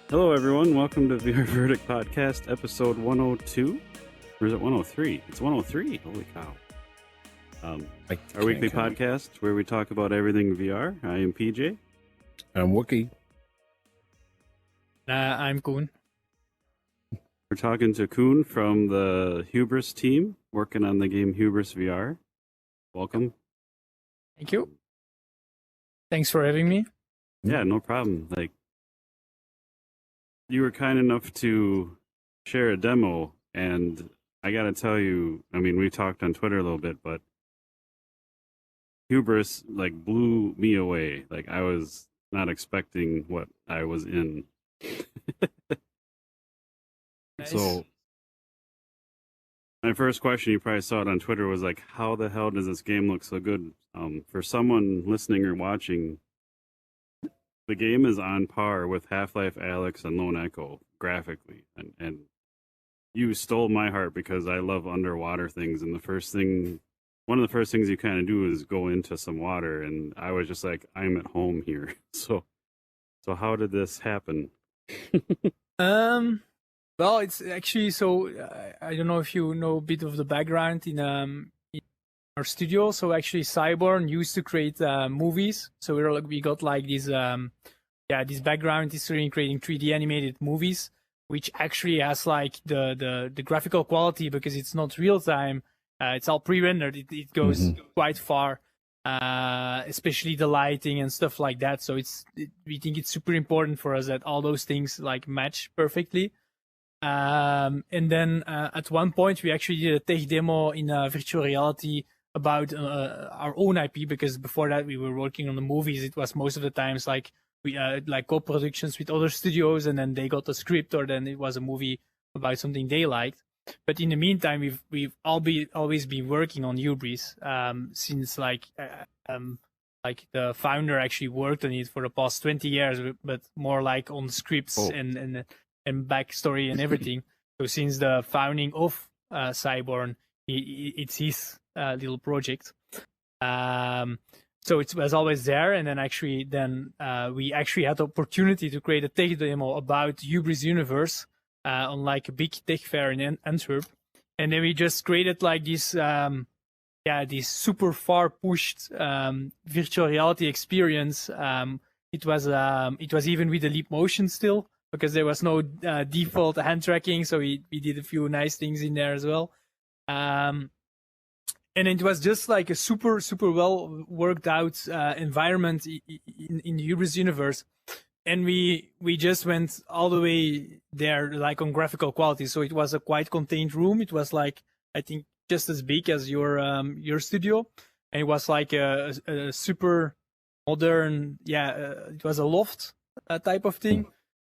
Hello, everyone. Welcome to VR Verdict Podcast, episode 102. Or is it 103? It's 103. Holy cow. Our weekly podcast where we talk about everything VR. I am PJ. I'm Wookie. I'm Koen. We're talking to Koen from the Hubris team, working on the game Hubris VR. Welcome. Thank you. Thanks for having me. Yeah, no problem. You were kind enough to share a demo, and I gotta tell you, I mean, we talked on Twitter a little bit, but Hubris blew me away. I was not expecting what I was in. Nice. So my first question, you probably saw it on Twitter, was how the hell does this game look so good? For someone listening or watching, the game is on par with Half-Life Alyx and Lone Echo graphically, and you stole my heart because I love underwater things. And one of the first things you kind of do is go into some water, and I was just like, I'm at home here. So how did this happen? Well, it's actually I don't know if you know a bit of the background in our studio. So actually, Cyborn used to create movies. So we got this background history in creating 3D animated movies, which actually has the graphical quality because it's not real time. It's all pre-rendered. It goes quite far, especially the lighting and stuff like that. So we think it's super important for us that all those things match perfectly. And then at one point we actually did a tech demo in virtual reality about our own IP, because before that we were working on the movies. It was most of the times we co-productions with other studios, and then they got the script, or then it was a movie about something they liked. But in the meantime, we've always been working on Hubris since the founder actually worked on it for the past 20 years, but more on scripts and backstory and everything. So since the founding of Cyborn, it's his little project. So it was always there, and then we actually had the opportunity to create a tech demo about Hubris Universe on a big tech fair in Antwerp, and then we just created this super far pushed virtual reality experience. It was even with the leap motion still, because there was no default hand tracking, so we did a few nice things in there as well. And it was just a super, super well worked out environment in the Hubris universe. And we just went all the way there, on graphical quality. So it was a quite contained room. It was I think just as big as your studio. And it was a super modern, it was a loft type of thing.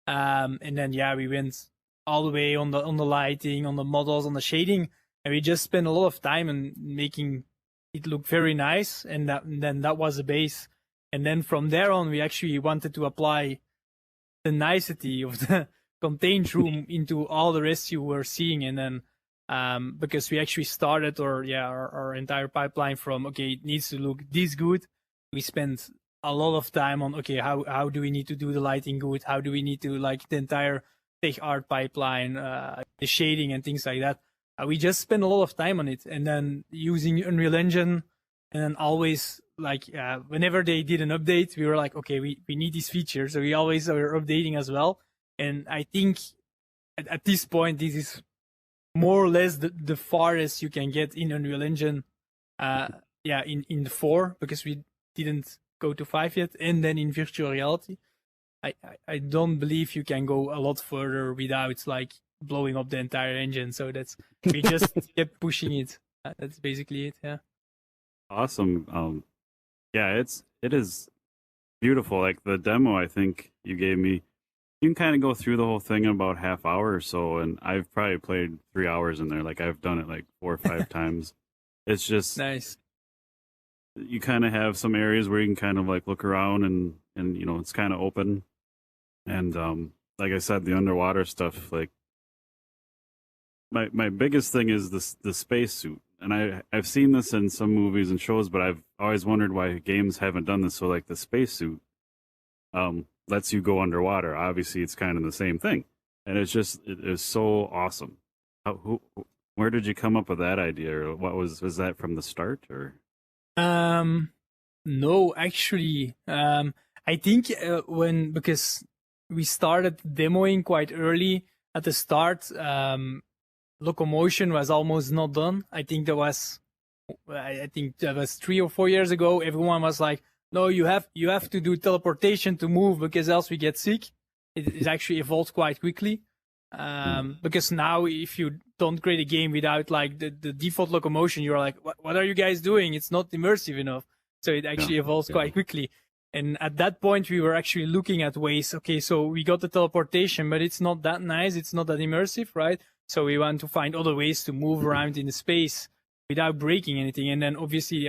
And then we went all the way on the lighting, on the models, on the shading. And we just spent a lot of time in making it look very nice, and then that was the base. And then from there on, we actually wanted to apply the nicety of the contained room into all the rest you were seeing. And then because we actually started our entire pipeline from, it needs to look this good. We spent a lot of time on, how do we need to do the lighting good? How do we need to the entire tech art pipeline, the shading and things like that. We just spent a lot of time on it, and then using Unreal Engine, and then always whenever they did an update, we were we need these features, so we always are updating as well. And I think at this point, this is more or less the farthest you can get in Unreal Engine. In the 4, because we didn't go to 5 yet, and then in virtual reality, I don't believe you can go a lot further without blowing up the entire engine. So we just kept pushing it. That's basically it. Yeah. Awesome. It is beautiful. The demo I think you gave me, you can kind of go through the whole thing in about half hour or so, and I've probably played 3 hours in there. I've done it 4 or 5 times. It's just nice. You kind of have some areas where you can kind of look around, and it's kind of open, and like I said, the underwater stuff. Like my biggest thing is the spacesuit, and I've seen this in some movies and shows, but I've always wondered why games haven't done this. So like the spacesuit lets you go underwater. Obviously, it's kind of the same thing, and it is so awesome. Where did you come up with that idea, or what was that from the start, or? No, actually, I think because we started demoing quite early at the start, locomotion was almost not done. I think that was 3 or 4 years ago. Everyone was like, "No, you have to do teleportation to move because else we get sick." It actually evolved quite quickly. Because now if you don't create a game without like the default locomotion, you're like, what are you guys doing? It's not immersive enough. So it actually evolves quite quickly. And at that point, we were actually looking at ways. Okay, so we got the teleportation, but it's not that nice. It's not that immersive, right? So we want to find other ways to move around in the space without breaking anything. And then obviously,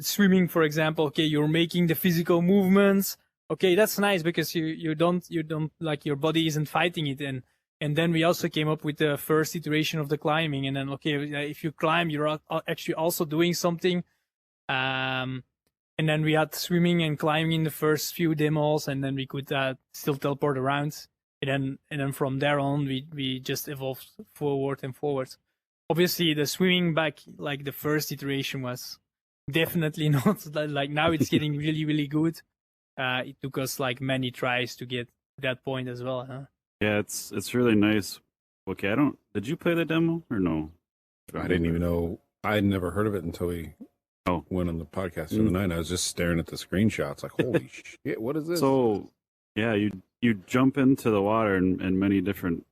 swimming, for example. Okay, you're making the physical movements. Okay, that's nice because you don't like your body isn't fighting it. And then we also came up with the first iteration of the climbing. And then if you climb, you're actually also doing something. And then we had swimming and climbing in the first few demos, and then we could still teleport around. And then from there on, we just evolved forward and forward. Obviously, the swimming back, like the first iteration, was definitely not like now. It's getting really, really good. It took us like many tries to get to that point as well. Huh? Yeah, it's really nice. Okay, did you play the demo or no? I didn't even know. I had never heard of it until we went on the podcast the other night. I was just staring at the screenshots, like, holy shit, what is this? So, yeah, you jump into the water in many different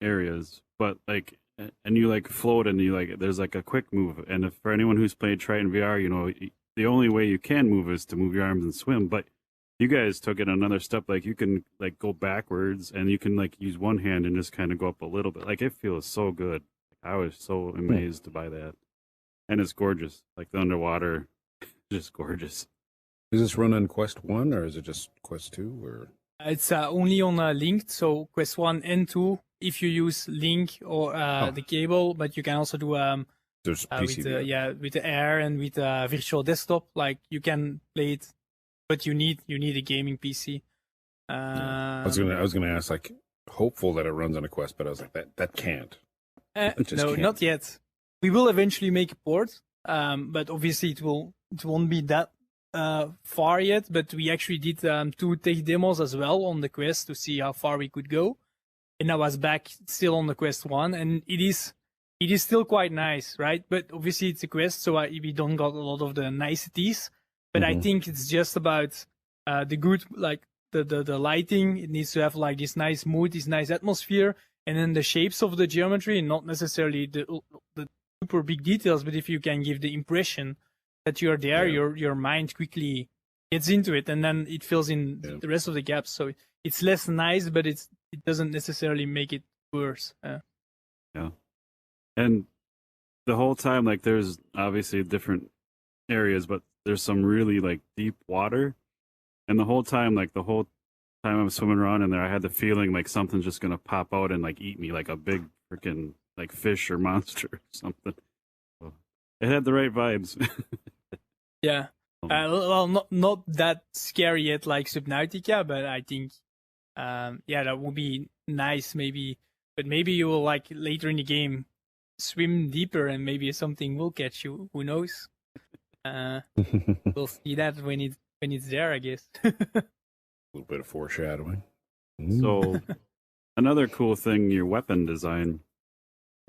areas, but like, and you like float, and you like there's like a quick move. And for anyone who's played Triton VR, you know the only way you can move is to move your arms and swim. But you guys took it another step. Like you can like go backwards, and you can like use one hand and just kind of go up a little bit. Like it feels so good. I was so amazed by that. And it's gorgeous. Like the underwater, just gorgeous. Is this run on Quest 1 or is it just Quest 2? Or it's only on Linked, so Quest 1 and 2 if you use Link or the cable, but you can also do there's PC with the Air and with virtual desktop. Like you can play it, but you need a gaming PC. I was gonna ask, like, hopeful that it runs on a Quest, but I was like, that can't. No, not yet. We will eventually make a port, but obviously it won't be that far yet. But we actually did 2 tech demos as well on the Quest to see how far we could go, and I was back still on the Quest 1, and it is still quite nice, right? But obviously it's a Quest, so we don't got a lot of the niceties. But I think it's just about the good, like the lighting. It needs to have like this nice mood, this nice atmosphere, and then the shapes of the geometry, not necessarily the super big details, but if you can give the impression that you're there, your mind quickly gets into it, and then it fills in the rest of the gaps. So it's less nice, but it doesn't necessarily make it worse. Yeah, and the whole time, like, there's obviously different areas, but there's some really like deep water, and the whole time I'm swimming around in there, I had the feeling like something's just gonna pop out and like eat me, like a big freaking like fish or monster or something. So it had the right vibes. Yeah. Well, not that scary yet, like Subnautica, but I think, that would be nice, maybe. But maybe you will like later in the game swim deeper, and maybe something will catch you. Who knows? We'll see that when it's there, I guess. A little bit of foreshadowing. So another cool thing, your weapon design.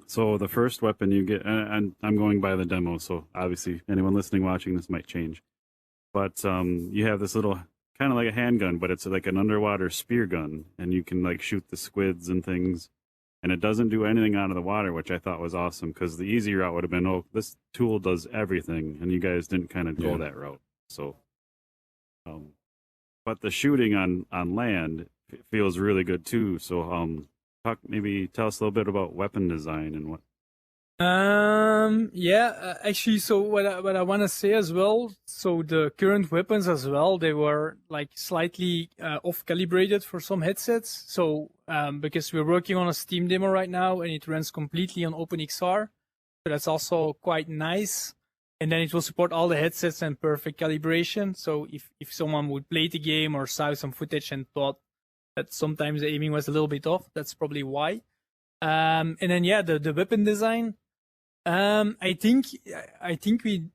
So the first weapon you get, and I'm going by the demo, so obviously anyone listening, watching this might change. But you have this little, kind of like a handgun, but it's like an underwater spear gun, and you can like shoot the squids and things. And it doesn't do anything out of the water, which I thought was awesome, because the easy route would have been, oh, this tool does everything, and you guys didn't kind of go that route. So, but the shooting on land feels really good too. So, maybe tell us a little bit about weapon design and Actually, so what I want to say as well, so the current weapons as well, they were like slightly off calibrated for some headsets. So because we're working on a Steam demo right now and it runs completely on OpenXR, so that's also quite nice. And then it will support all the headsets and perfect calibration. So if someone would play the game or saw some footage and thought that sometimes the aiming was a little bit off, that's probably why. And then the weapon design. I think we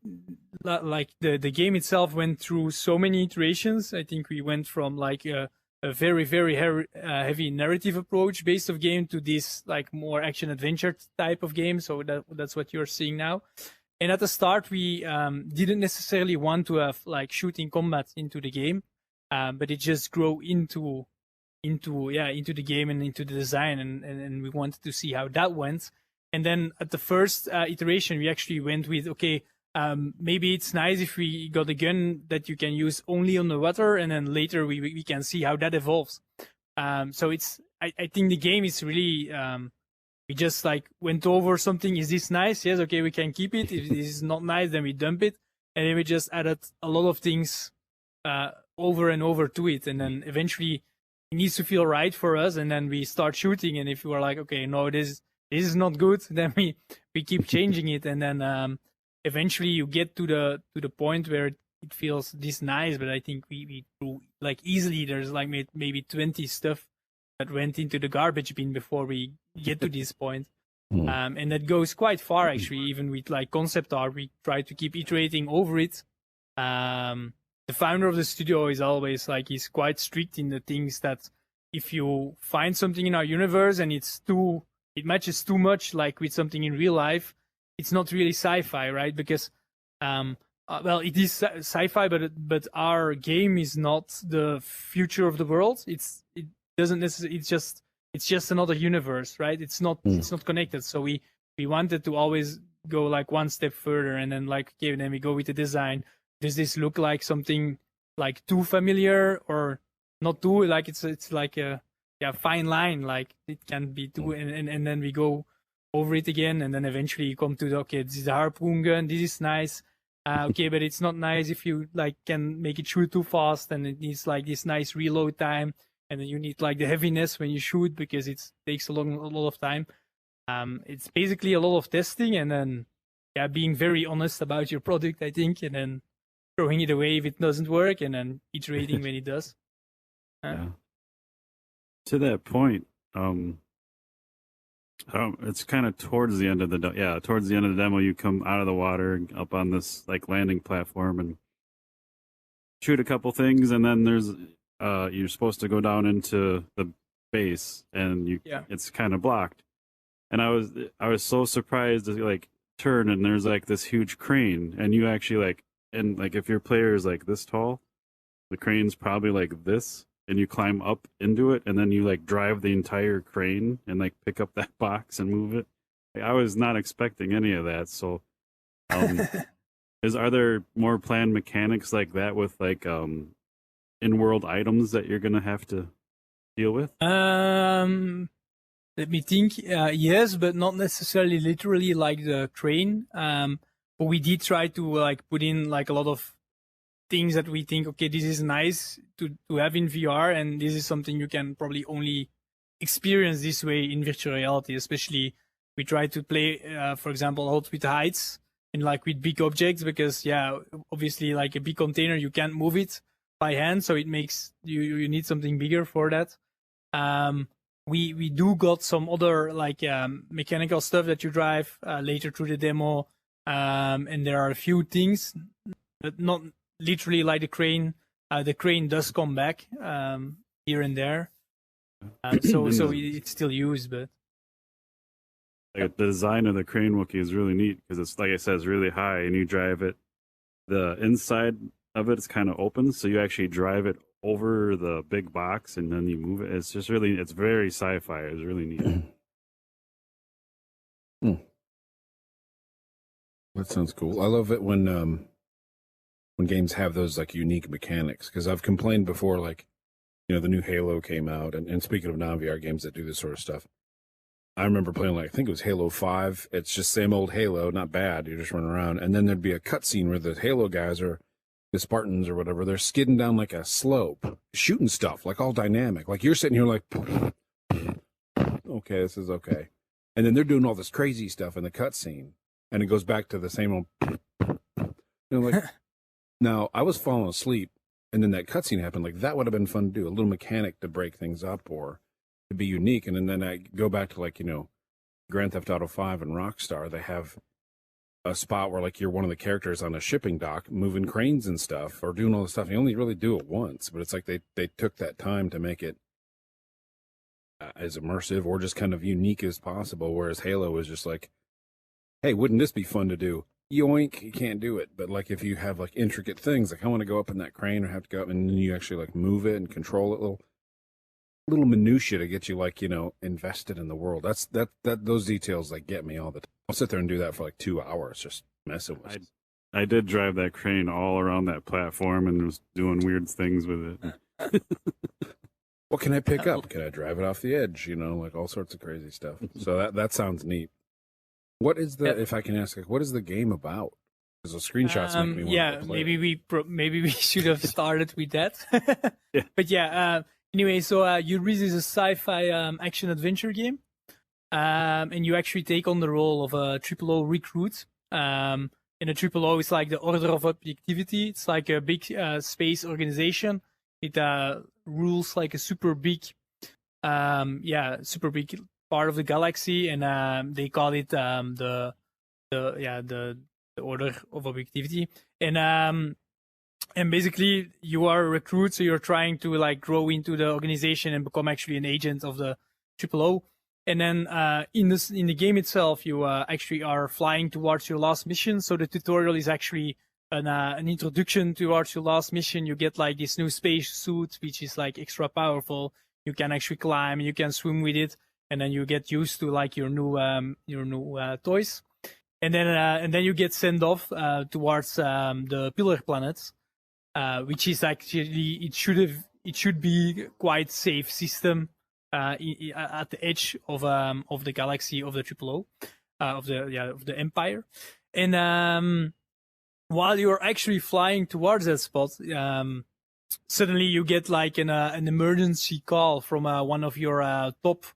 like the game itself went through so many iterations. I think we went from like a very heavy narrative approach based of game to this like more action adventure type of game. So that's what you're seeing now. And at the start, we didn't necessarily want to have like shooting combat into the game, but it just grew into the game and into the design, and we wanted to see how that went. And then at the first iteration, we actually went with, okay, maybe it's nice if we got a gun that you can use only on the water, and then later we can see how that evolves. So I think the game is really, we just like went over something. Is this nice? Yes, okay, we can keep it. If this is not nice, then we dump it. And then we just added a lot of things over and over to it. And then eventually it needs to feel right for us. And then we start shooting. And if you are like, okay, no, this is not good, then we keep changing it, and then eventually you get to the point where it feels this nice. But I think we grew like easily. There's like maybe 20 stuff that went into the garbage bin before we get to this point, and that goes quite far actually. Even with like concept art, we try to keep iterating over it. The founder of the studio is always like, he's quite strict in the things that if you find something in our universe and it matches too much like with something in real life, it's not really sci-fi, right? Because well, it is sci-fi, but our game is not the future of the world. It doesn't necessarily. It's just another universe, right? It's not connected. So we wanted to always go like one step further, and then like, okay, then we go with the design. Does this look like something like too familiar or not too? Like it's like a fine line, like it can be too, and then we go over it again, and then eventually you come to okay, this is a harpoon gun, this is nice, okay, but it's not nice if you like can make it shoot too fast, and it needs like this nice reload time, and then you need like the heaviness when you shoot because it takes a lot of time. It's basically a lot of testing, and then being very honest about your product, I think, and then throwing it away if it doesn't work, and then iterating when it does. To that point, it's kind of towards the end of the demo. You come out of the water up on this like landing platform and shoot a couple things, and then there's you're supposed to go down into the base, and it's kind of blocked. And I was so surprised to like turn, and there's like this huge crane, and you actually like, and like if your player is like this tall, the crane's probably like this. And you climb up into it, and then you like drive the entire crane and like pick up that box and move it. I was not expecting any of that. So, are there more planned mechanics like that with like in-world items that you're gonna have to deal with? Let me think. Yes, but not necessarily literally like the crane. But we did try to like put in like a lot of things that we think, okay, this is nice to have in VR, and this is something you can probably only experience this way in virtual reality. Especially, we try to play, for example, a lot with heights and like with big objects, because obviously, like a big container, you can't move it by hand, so it makes you need something bigger for that. We do got some other like mechanical stuff that you drive later through the demo, and there are a few things, but not literally like the crane. The crane does come back here and there, so it's still used. But like, the design of the crane Wookiee is really neat because it's, like I said, it's really high, and you drive it. The inside of it is kind of open, so you actually drive it over the big box, and then you move it. It's just really, it's very sci-fi. It's really neat. That sounds cool. I love it when games have those like unique mechanics, because I've complained before, like, you know, the new Halo came out, and speaking of non-VR games that do this sort of stuff, I remember playing, like, I think it was Halo 5. It's just same old Halo, not bad. You're just running around. And then there'd be a cutscene where the Halo guys are, the Spartans or whatever, they're skidding down like a slope, shooting stuff, like all dynamic. Like you're sitting here like, okay, this is okay. And then they're doing all this crazy stuff in the cutscene. And it goes back to the same old, like, now I was falling asleep and then that cutscene happened. Like that would have been fun to do, a little mechanic to break things up or to be unique. And then I go back to, like, Grand Theft Auto 5 and Rockstar, they have a spot where, like, you're one of the characters on a shipping dock moving cranes and stuff or doing all this stuff. You only really do it once, but it's like they took that time to make it as immersive or just kind of unique as possible. Whereas Halo is just like, hey, wouldn't this be fun to do? Yoink, you can't do it. But, like, if you have, like, intricate things, like I want to go up in that crane or have to go up and then you actually, like, move it and control it, little minutia to get you, like, invested in the world. Those details, like, get me all the time. I'll sit there and do that for like 2 hours, just messing with it. I did drive that crane all around that platform and was doing weird things with it. What can I pick up? Can I drive it off the edge? Like all sorts of crazy stuff. So that sounds neat. What is if I can ask, like, what is the game about? Because the screenshots make me want to play. Maybe we should have started with that. Yeah. But anyway, so Hubris is a sci-fi action adventure game, and you actually take on the role of a O recruit. And a O is like the Order of Objectivity. It's like a big space organization. It rules like a super big part of the galaxy, and they call it the Order of Objectivity. And basically, you are a recruit, so you're trying to, like, grow into the organization and become actually an agent of the O. And then in the game itself, you actually are flying towards your last mission. So the tutorial is actually an introduction towards your last mission. You get, like, this new space suit, which is, like, extra powerful. You can actually climb, you can swim with it, and then you get used to, like, your new toys. And then you get sent off towards the Pillar planets. Which is actually, it should be quite safe system at the edge of the galaxy of the O, of the Empire. And while you're actually flying towards that spot, suddenly you get, like, an emergency call from one of your top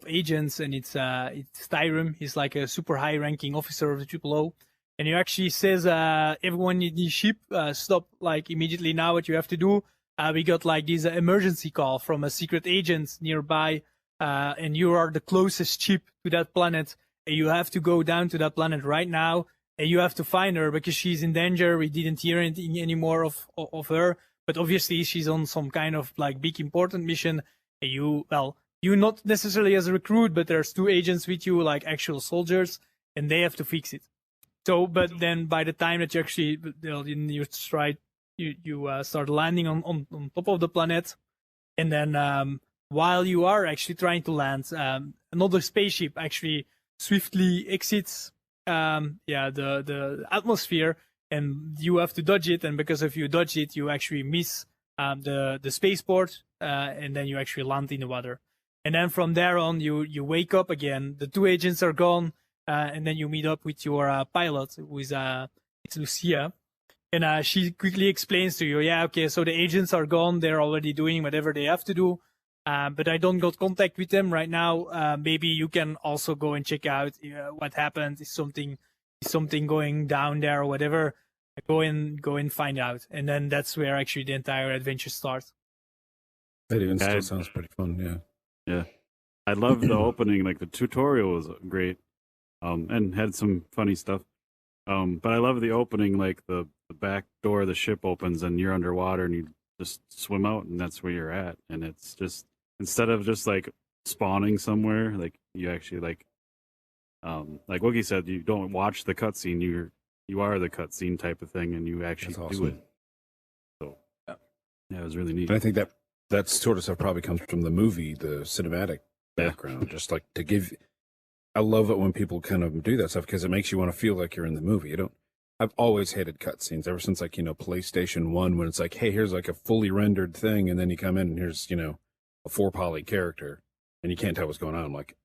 agents, and it's Tyrum. He's like a super high ranking officer of the O. And he actually says, everyone in the ship, stop, like, immediately now. What you have to do, we got, like, this emergency call from a secret agent nearby, and you are the closest ship to that planet, and you have to go down to that planet right now, and you have to find her because she's in danger. We didn't hear anything anymore of her, but obviously she's on some kind of, like, big important mission, and you're not necessarily as a recruit, but there's two agents with you, like actual soldiers, and they have to fix it. So, but then by the time that you actually, you start landing on top of the planet, and then while you are actually trying to land, another spaceship actually swiftly exits the atmosphere, and you have to dodge it. And because if you dodge it, you actually miss the spaceport, and then you actually land in the water. And then from there on, you wake up again. The two agents are gone. And then you meet up with your pilot, who is it's Lucia, and she quickly explains to you, so the agents are gone, they're already doing whatever they have to do, but I don't got contact with them right now. Maybe you can also go and check out what happened. Is something going down there or whatever? Go and find out, and then that's where actually the entire adventure starts. That even still sounds pretty fun, yeah. I love the opening. Like, the tutorial was great. And had some funny stuff. But I love the opening, like the back door of the ship opens and you're underwater and you just swim out and that's where you're at. And it's just, instead of just, like, spawning somewhere, like, you actually, like Wookie said, you don't watch the cutscene, you are the cutscene type of thing, and you actually do it. So, yeah, it was really neat. And I think that sort of stuff probably comes from the movie, the cinematic background, just like to give... I love it when people kind of do that stuff because it makes you want to feel like you're in the movie. I've always hated cutscenes ever since, like, PlayStation 1, when it's like, hey, here's like a fully rendered thing, and then you come in and here's, a 4-poly character, and you can't tell what's going on. I'm like,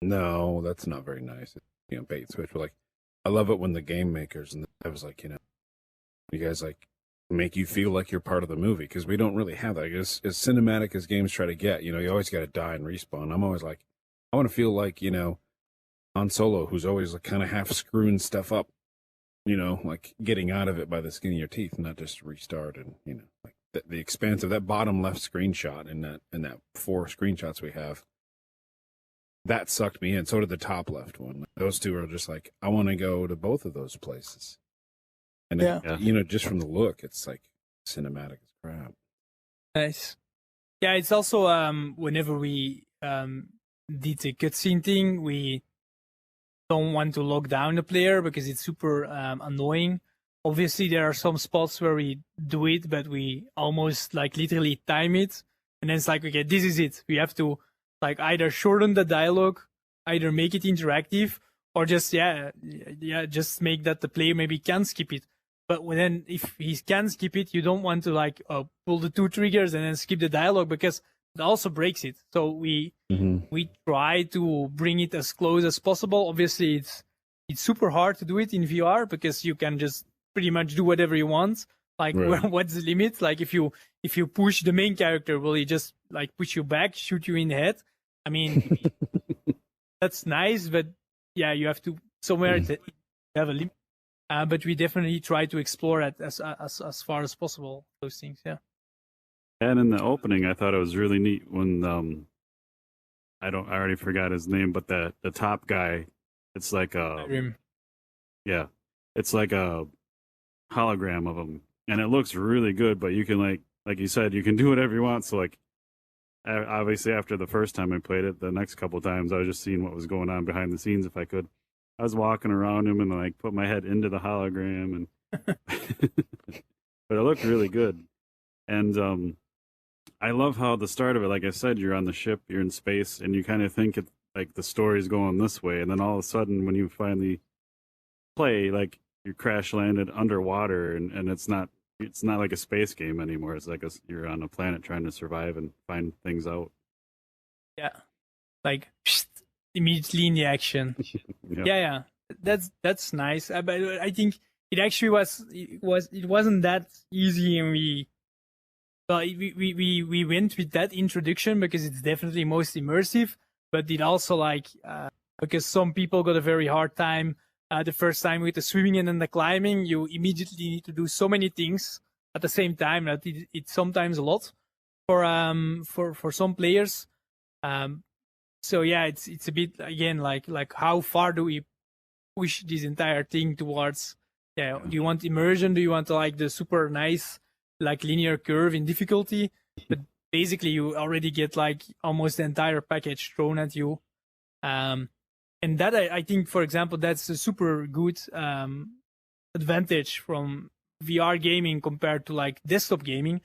No, that's not very nice. You know, bait and switch. But like, I love it when the game makers and I was like, you know, you guys like make you feel like you're part of the movie because we don't really have that. Like, as cinematic as games try to get, you know, you always got to die and respawn. I'm always like, I want to feel like, you know, Han Solo, who's always like kind of half screwing stuff up, you know, like getting out of it by the skin of your teeth, not just restart. And you know, like the expanse of that bottom left screenshot and that 4 screenshots we have, that sucked me in. So did the top left one. Those two are just like, I want to go to both of those places. And you know, just from the look, it's like cinematic as crap. Nice. Yeah, it's also whenever we did the cutscene thing, we don't want to lock down the player because it's super annoying. Obviously, there are some spots where we do it, but we almost like literally time it, and then it's like, okay, this is it. We have to like either shorten the dialogue, either make it interactive, or just just make that the player maybe can skip it. But then if he can skip it, you don't want to like pull the 2 triggers and then skip the dialogue because it also breaks it. So we try to bring it as close as possible. Obviously, it's super hard to do it in VR because you can just pretty much do whatever you want. Like, what's the limit? Like, if you push the main character, will he just like push you back, shoot you in the head? I mean, that's nice, but yeah, you have to somewhere to have a limit. But we definitely try to explore it as far as possible. Those things, yeah. And in the opening, I thought it was really neat when I already forgot his name, but the top guy, it's like it's like a hologram of him, and it looks really good. But you can like you said, you can do whatever you want. So like, obviously after the first time I played it, the next couple of times I was just seeing what was going on behind the scenes if I could. I was walking around him and like put my head into the hologram, and but it looked really good. And I love how the start of it, like I said, you're on the ship, you're in space, and you kind of think it like the story's going this way, and then all of a sudden when you finally play, like you crash landed underwater, and it's not like a space game anymore. It's like you're on a planet trying to survive and find things out. Yeah, like immediately in the action. Yeah, that's nice. But I think it actually wasn't that easy, and we went with that introduction because it's definitely most immersive. But it also like because some people got a very hard time the first time with the swimming and then the climbing. You immediately need to do so many things at the same time that it's sometimes a lot for some players. So yeah, it's a bit again like how far do we push this entire thing towards? Yeah, do you want immersion? Do you want like the super nice like linear curve in difficulty? But basically, you already get like almost the entire package thrown at you. And that I think, for example, that's a super good advantage from VR gaming compared to like desktop gaming.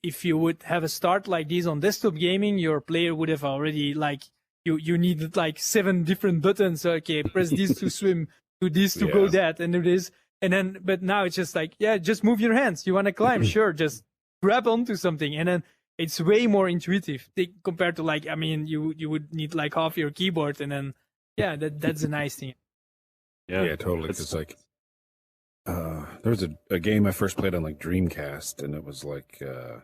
If you would have a start like this on desktop gaming, your player would have already like you needed like 7 different buttons. Okay, press this to swim, do this to go that, and do this, and then. But now it's just like, yeah, just move your hands. You want to climb? Sure, just grab onto something, and then it's way more intuitive compared to like, I mean, you would need like half your keyboard, and then that's a nice thing. Yeah, totally. It's like. There was a game I first played on like Dreamcast, and it was like I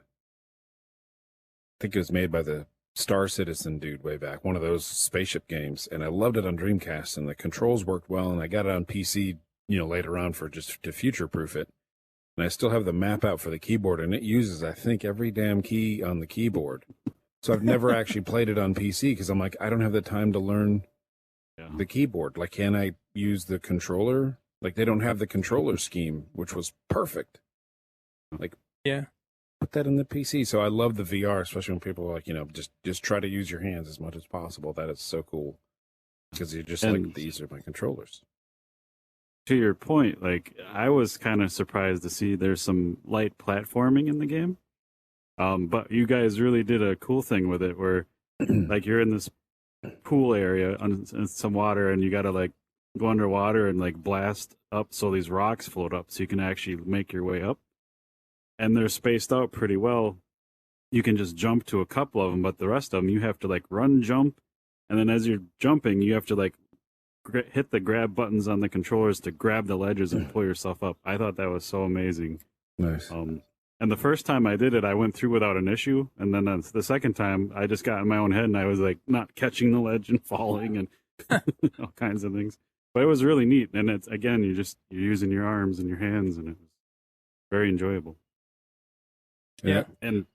think it was made by the Star Citizen dude way back, one of those spaceship games, and I loved it on Dreamcast, and the controls worked well, and I got it on PC, you know, later on for just to future-proof it, and I still have the map out for the keyboard, and it uses, I think, every damn key on the keyboard. So I've never actually played it on PC because I'm like, I don't have the time to learn the keyboard. Like, can I use the controller? Like, they don't have the controller scheme, which was perfect. Like, put that in the PC. So I love the VR, especially when people are like, you know, just try to use your hands as much as possible. That is so cool. Because you're just like, these are my controllers. To your point, like, I was kind of surprised to see there's some light platforming in the game. But you guys really did a cool thing with it where, like, you're in this pool area on some water, and you got to, like, go underwater and like blast up so these rocks float up so you can actually make your way up, and they're spaced out pretty well. You can just jump to a couple of them, but the rest of them you have to like run, jump, and then as you're jumping, you have to like hit the grab buttons on the controllers to grab the ledges and pull yourself up. I thought that was so amazing. Nice. And the first time I did it, I went through without an issue. And then the second time, I just got in my own head and I was like not catching the ledge and falling and all kinds of things. But it was really neat. And it's, again, you're using your arms and your hands, and it was very enjoyable. Yeah. And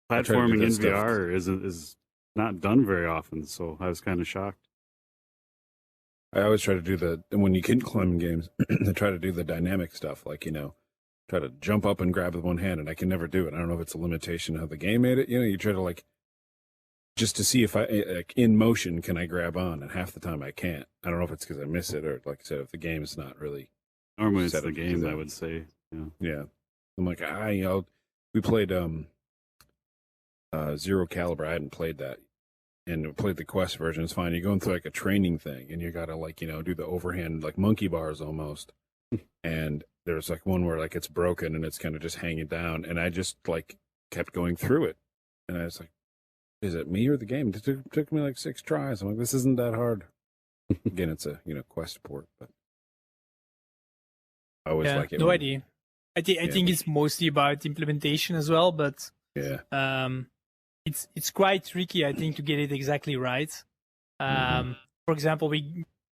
platforming in VR is not done very often. So I was kind of shocked. I always try to do when you can climb in games, I try to do the dynamic stuff, like, try to jump up and grab with one hand, and I can never do it. I don't know if it's a limitation of the game made it. You try to like, just to see if like in motion, can I grab on? And half the time I can't. I don't know if it's because I miss it or, like I said, if the game is not really. Normally it's the game, I would say. Yeah. I'm like, we played Zero Caliber. I hadn't played that. And we played the Quest version. It's fine. You're going through like a training thing, and you got to like, do the overhand, like monkey bars almost. And there's like one where like it's broken and it's kind of just hanging down. And I just like kept going through it. And I was like, is it me or the game? It took me like 6 tries. I'm like, this isn't that hard. Again, it's a, Quest port, but I always like it. No idea. I think it's mostly about implementation as well, but it's quite tricky, I think, to get it exactly right. For example,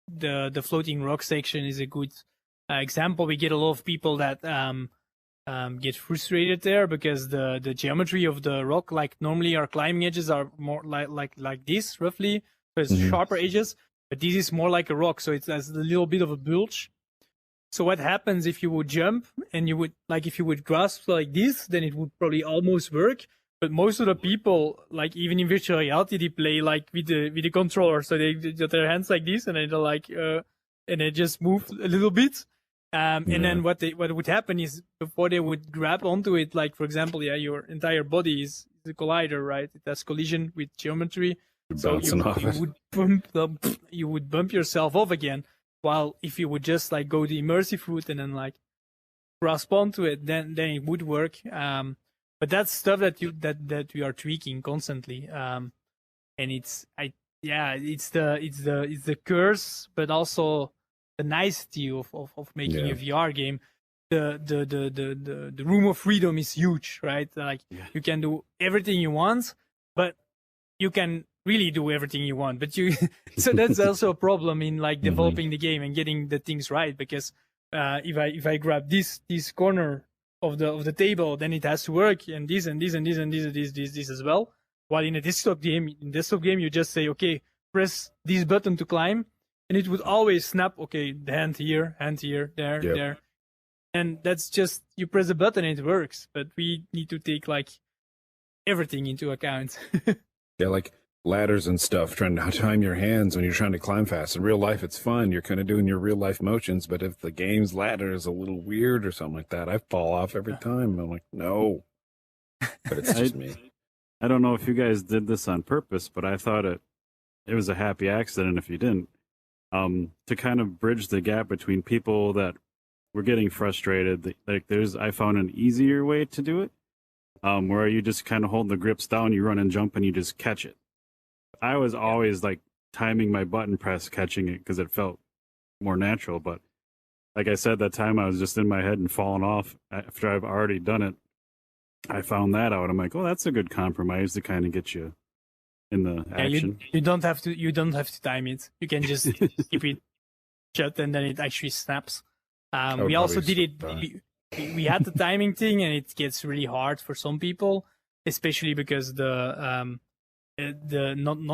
the floating rock section is a good example. We get a lot of people that get frustrated there because the geometry of the rock, like normally our climbing edges are more like this roughly, so it's sharper edges, but this is more like a rock, so it has a little bit of a bulge. So what happens if you would jump and you would, like, if you would grasp like this, then it would probably almost work. But most of the people, like even in virtual reality, they play like with the controller, so they got their hands like this, and they're like, and they just move a little bit. And then what would happen is before they would grab onto it, like for example, your entire body is a collider, right? It has collision with geometry, so you would bump yourself off again. While if you would just like go the immersive route and then like grasp onto it, then it would work. But that's stuff that we are tweaking constantly. And it's the curse, but also the nicety of making a VR game. The room of freedom is huge, right? Like you can do everything you want, but you can really do everything you want. But so that's also a problem in like developing the game and getting the things right, because if I grab this corner of the table, then it has to work, and this as well. While in a desktop game, you just say, okay, press this button to climb, and it would always snap. Okay, the hand here, there, and that's just, you press a button and it works. But we need to take like everything into account. Yeah, like ladders and stuff, trying to time your hands when you're trying to climb fast. In real life, it's fun. You're kind of doing your real life motions. But if the game's ladder is a little weird or something like that, I fall off every time. I'm like, no. But it's just me. I don't know if you guys did this on purpose, but I thought it was a happy accident if you didn't. To kind of bridge the gap between people that were getting frustrated. Like I found an easier way to do it, where you just kind of hold the grips down, you run and jump, and you just catch it. I was always like timing my button press, catching it, because it felt more natural. But like I said, that time I was just in my head and falling off after I've already done it. I found that out. I'm like, oh, that's a good compromise to kind of get you in the action. You don't have to time it. You can just keep it shut, and then it actually snaps. We also did it. We had the timing thing, and it gets really hard for some people, especially because not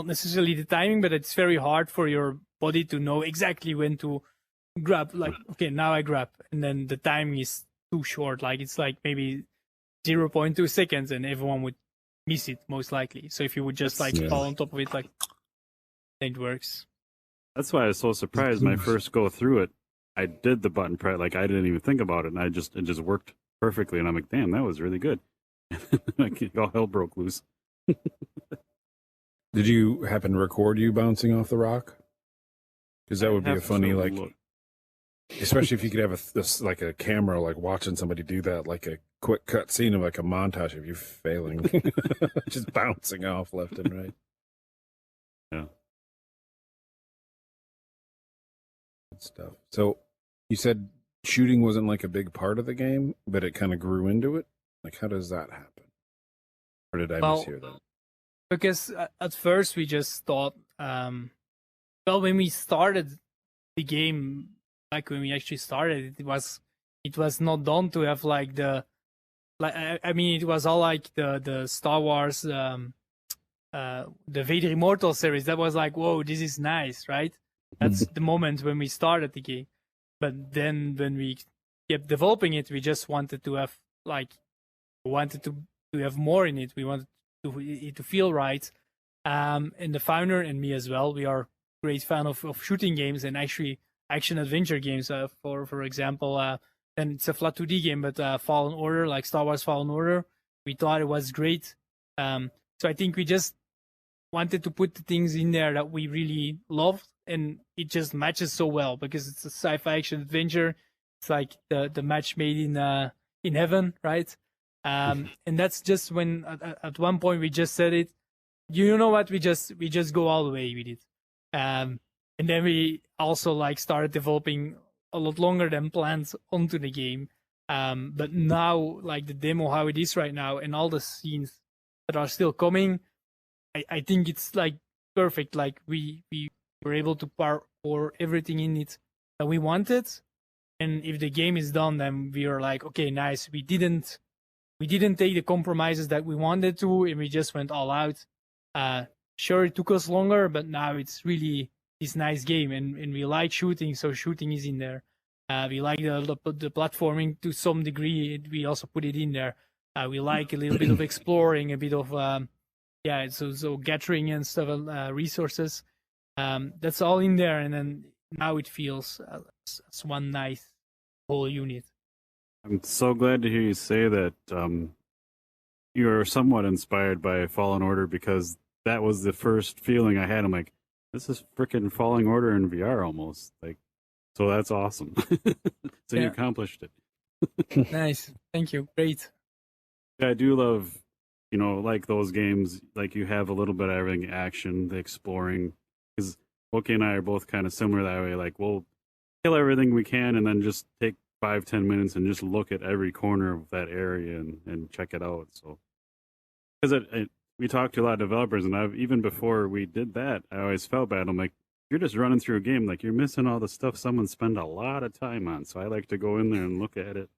necessarily the timing, but it's very hard for your body to know exactly when to grab. Like, okay, now I grab, and then the timing is too short. Like it's like maybe 0.2 seconds, and everyone would miss it most likely. So if you would just fall on top of it, like, it works. That's why I was so surprised. My first go through it, I did the button press, like I didn't even think about it, and it just worked perfectly. And I'm like, damn, that was really good. Like, all hell broke loose. Did you happen to record you bouncing off the rock? Because that would be a funny, like, especially if you could have like a camera, like watching somebody do that, like a quick cut scene of like a montage of you failing, just bouncing off left and right. Yeah, Good stuff. So you said shooting wasn't like a big part of the game, but it kind of grew into it. Like, how does that happen? Or did I mishear that? Because at first we just thought, well, when we started the game, like when we actually started, it was not done to have like I mean, it was all like the Star Wars, the Vader Immortal series. That was like, whoa, this is nice, right? That's the moment when we started the game. But then when we kept developing it, we just wanted to have to have more in it. We wanted it to feel right. And the founder and me as well, we are great fan of shooting games and actually action adventure games. For example, and it's a flat 2D game, but Fallen Order, like Star Wars Fallen Order, we thought it was great. So I think we just wanted to put the things in there that we really loved, and it just matches so well because it's a sci-fi action adventure. It's like the match made in heaven, right? And that's just when at one point we just said it. You know what? We just go all the way with it. And then we also like started developing a lot longer than planned onto the game. But now, like the demo, how it is right now, and all the scenes that are still coming, I think it's like perfect. Like we were able to pour everything in it that we wanted. And if the game is done, then we are like, okay, nice. We didn't take the compromises that we wanted to, and we just went all out. Sure, it took us longer, but now it's really this nice game, and we like shooting, so shooting is in there. We like the platforming to some degree. We also put it in there. We like a little bit of exploring, a bit of so gathering and stuff, resources. That's all in there, and then now it feels as one nice whole unit. I'm so glad to hear you say that you're somewhat inspired by Fallen Order, because that was the first feeling I had. I'm like, this is freaking Falling Order in VR almost. Like, so that's awesome. So you accomplished it. Nice. Thank you. Great. I do love, like those games, like you have a little bit of everything, action, the exploring. Because Wookie and I are both kind of similar that way. Like, we'll kill everything we can and then just take 5-10 minutes and just look at every corner of that area and check it out. So, because we talked to a lot of developers, and even before we did that, I always felt bad. I'm like, you're just running through a game, like you're missing all the stuff someone spent a lot of time on. So I like to go in there and look at it.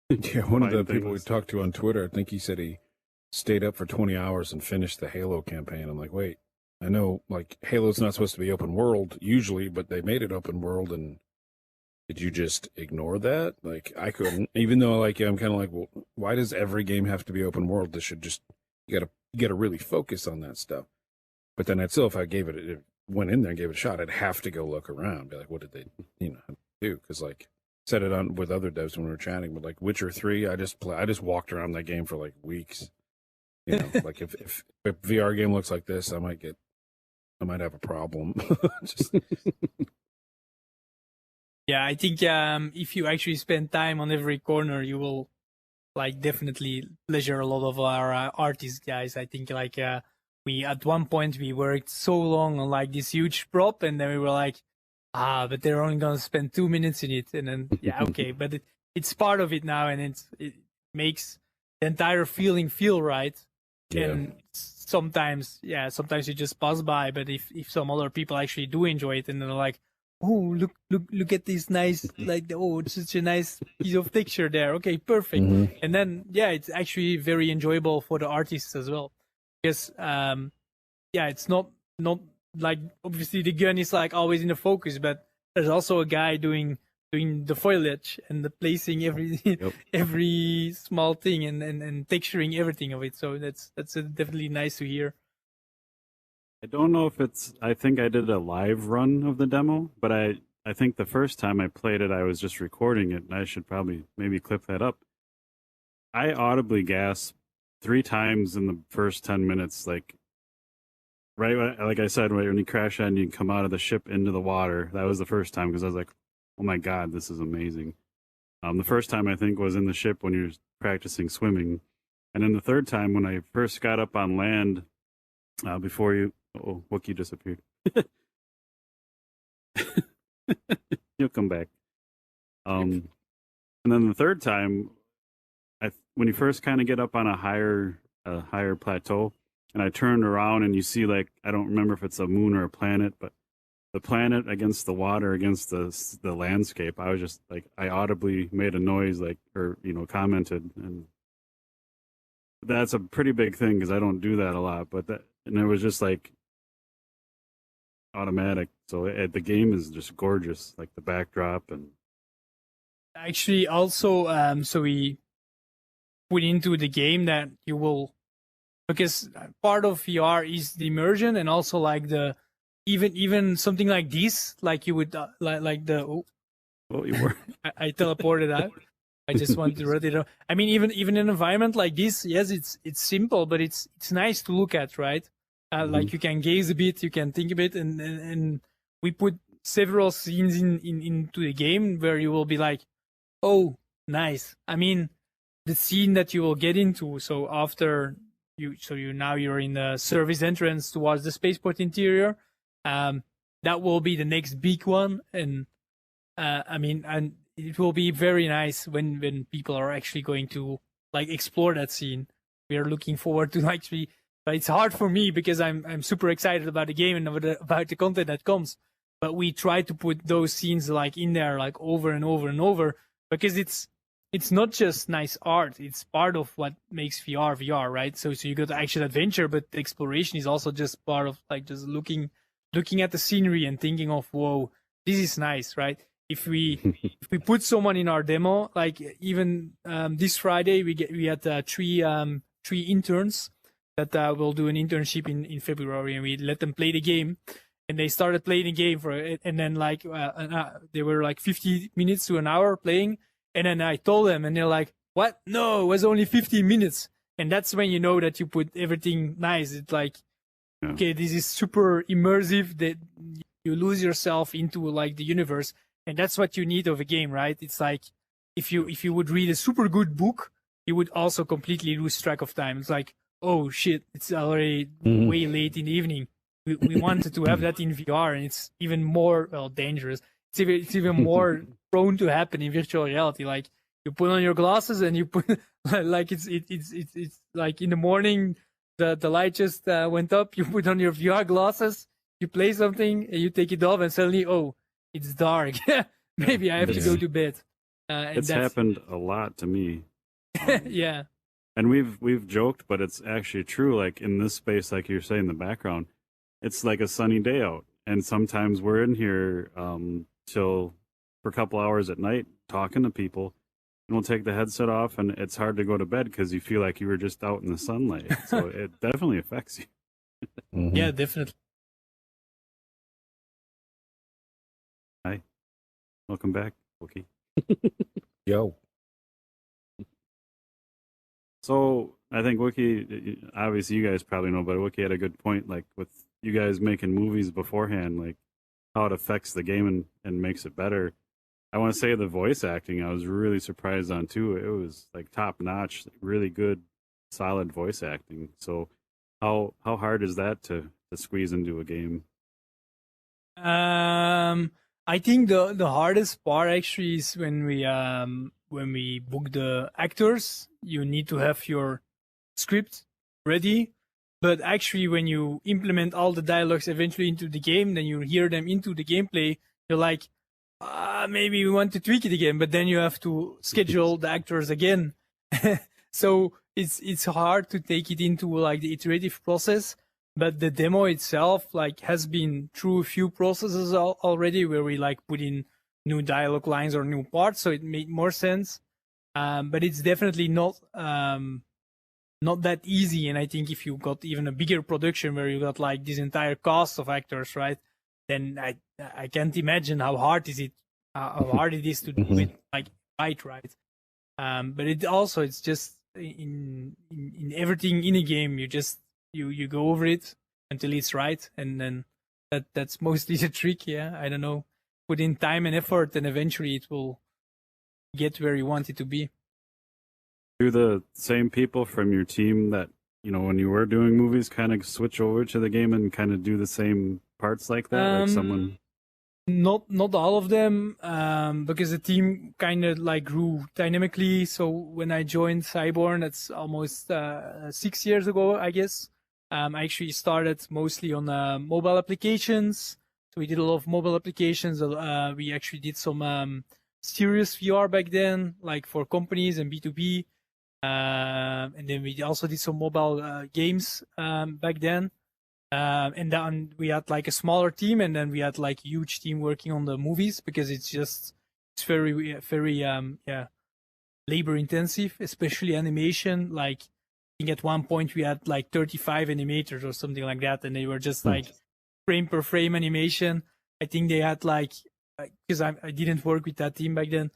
Yeah, one of the people we talked to on Twitter, I think he said he stayed up for 20 hours and finished the Halo campaign. I'm like, wait, I know like Halo's not supposed to be open world usually, but they made it open world, and did you just ignore that? Like, I couldn't, even though like I'm kind of like, well, why does every game have to be open world? This should just, you gotta really focus on that stuff. But then I'd still, if I went in there and gave it a shot, I'd have to go look around, be like, what did they, do? Because like, said it on with other devs when we were chatting, but like Witcher 3, I just walked around that game for like weeks. Like if a VR game looks like this, I might have a problem. Yeah, I think if you actually spend time on every corner, you will like definitely pleasure a lot of our artist guys. I think like we at one point we worked so long on like this huge prop, and then we were like, but they're only gonna spend 2 minutes in it, and then okay, but it's part of it now, and it makes the entire feeling feel right. Yeah. And sometimes you just pass by, but if some other people actually do enjoy it, and they're like, oh, look at this nice, like, oh, it's such a nice piece of texture there. Okay, perfect. Mm-hmm. And then it's actually very enjoyable for the artists as well, because it's not like, obviously the gun is like always in the focus, but there's also a guy doing the foliage and the placing every small thing and texturing everything of it. So that's definitely nice to hear. I don't know if I think I did a live run of the demo, but I think the first time I played it, I was just recording it, and I should probably maybe clip that up. I audibly gasped 3 times in the first 10 minutes, like like I said, when you crash and you come out of the ship into the water. That was the first time, because I was like, oh my God, this is amazing. The first time I think was in the ship when you're practicing swimming. And then the third time when I first got up on land, before Wookie disappeared. You'll come back. And then the third time, when you first kind of get up on a higher plateau, and I turned around and you see, like, I don't remember if it's a moon or a planet, but the planet against the water against the landscape. I was just like, I audibly made a noise, like, or commented, and that's a pretty big thing because I don't do that a lot. But and it was just like automatic. So the game is just gorgeous, like the backdrop and. Actually, also, so we put into the game that you will, because part of VR is the immersion, and also like the even something like this, like you would like the. Oh, you were. I teleported out. I just want to rotate it. I mean, even an environment like this, yes, it's simple, but it's nice to look at, right? Like you can gaze a bit, you can think a bit, and we put several scenes into the game where you will be like, oh, nice. I mean, the scene that you will get into. So after you're in the service entrance towards the spaceport interior. That will be the next big one, and I mean, and it will be very nice when people are actually going to like explore that scene. We are looking forward to actually. But it's hard for me because I'm super excited about the game and about the content that comes. But we try to put those scenes like in there like over and over and over, because it's not just nice art. It's part of what makes VR, right? So you got action adventure, but the exploration is also just part of like just looking at the scenery and thinking of, whoa, this is nice, right? If we put someone in our demo, like even this Friday we had three interns that will do an internship in February, and we let them play the game, and they started playing the game for it, and then like they were like 50 minutes to an hour playing, and then I told them, and they're like, what? No, it was only 15 minutes. And that's when you know that you put everything nice. It's like, okay, this is super immersive, that you lose yourself into like the universe, and that's what you need of a game, right? It's like if you would read a super good book, you would also completely lose track of time. It's like, oh shit, it's already way late in the evening. We wanted to have that in VR, and it's even more dangerous. It's even more prone to happen in virtual reality. Like you put on your glasses and you put like it's like in the morning the light just went up. You put on your VR glasses, you play something, and you take it off, and suddenly, oh, it's dark. Maybe I have to go to bed. It's happened a lot to me. Yeah. And we've joked, but it's actually true. Like in this space, like you're saying, in the background, it's like a sunny day out, and sometimes we're in here till for a couple hours at night talking to people, and we'll take the headset off, and it's hard to go to bed because you feel like you were just out in the sunlight. So it definitely affects you. Yeah, definitely. Hi, welcome back, Wookie. Yo. So I think Wookie, obviously you guys probably know, but Wookie had a good point, like with you guys making movies beforehand, like how it affects the game and makes it better. I want to say the voice acting, I was really surprised on too. It was like top notch, really good, solid voice acting. So how hard is that to squeeze into a game? I think the hardest part actually is when we book the actors. You need to have your script ready, but actually when you implement all the dialogues eventually into the game, then you hear them into the gameplay, you're like, maybe we want to tweak it again, but then you have to schedule the actors again. So it's hard to take it into like the iterative process. But the demo itself like has been through a few processes already, where we like put in new dialogue lines or new parts, so it made more sense. But it's definitely not that easy. And I think if you got even a bigger production where you got like this entire cast of actors, right, then I can't imagine how hard it is to do it like right. But it's just in everything in a game, you just you go over it until it's right, and then that's mostly the trick. Yeah, I don't know. Put in time and effort, and eventually it will get where you want it to be. Do the same people from your team that, when you were doing movies kind of switch over to the game and kind of do the same parts like that? Like someone... Not all of them, because the team kind of like grew dynamically. So when I joined Cyborn, that's almost 6 years ago, I guess. I actually started mostly on mobile applications. So we did a lot of mobile applications. We actually did some serious VR back then, like for companies and B2B. And then we also did some mobile games back then. And then we had like a smaller team, and then we had like a huge team working on the movies, because it's very labor intensive, especially animation. Like I think at one point we had like 35 animators or something like that, and they were just like frame per frame animation. I think they had like, because I didn't work with that team back then,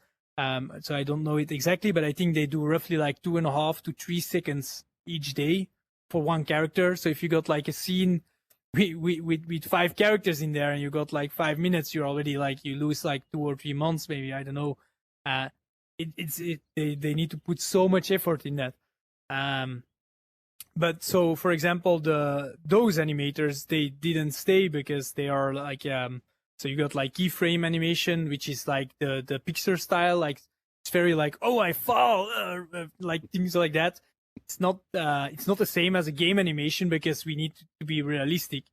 so I don't know it exactly, but I think they do roughly like 2.5 to 3 seconds each day for one character. So if you got like a scene with 5 characters in there and you got like 5 minutes, you're already like, you lose like 2 or 3 months maybe, I don't know. They need to put so much effort in that. But so for example, those animators, they didn't stay because they are like so you got like keyframe animation, which is like the Pixar style, like it's very like, oh, I fall, like things like that. It's not the same as a game animation, because we need to be realistic.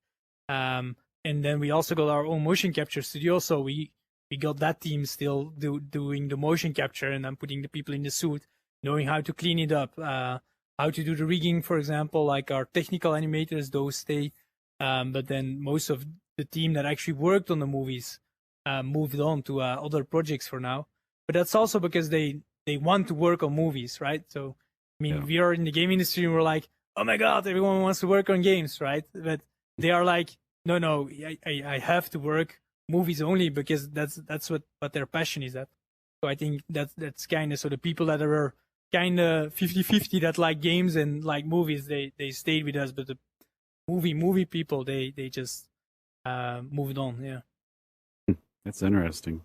And then we also got our own motion capture studio, so we got that team still doing the motion capture, and then putting the people in the suit, knowing how to clean it up, how to do the rigging, for example. Like our technical animators, those stay, but then most of the team that actually worked on the movies moved on to other projects for now. But that's also because they want to work on movies, right? So I mean, we are in the game industry and we're like, oh my God, everyone wants to work on games, right? But they are like, no, I have to work movies only, because that's what their passion is at. So I think that's kind of, so the people that are kind of 50-50 that like games and like movies, they stayed with us, but the movie people, they just moved on. Yeah. That's interesting.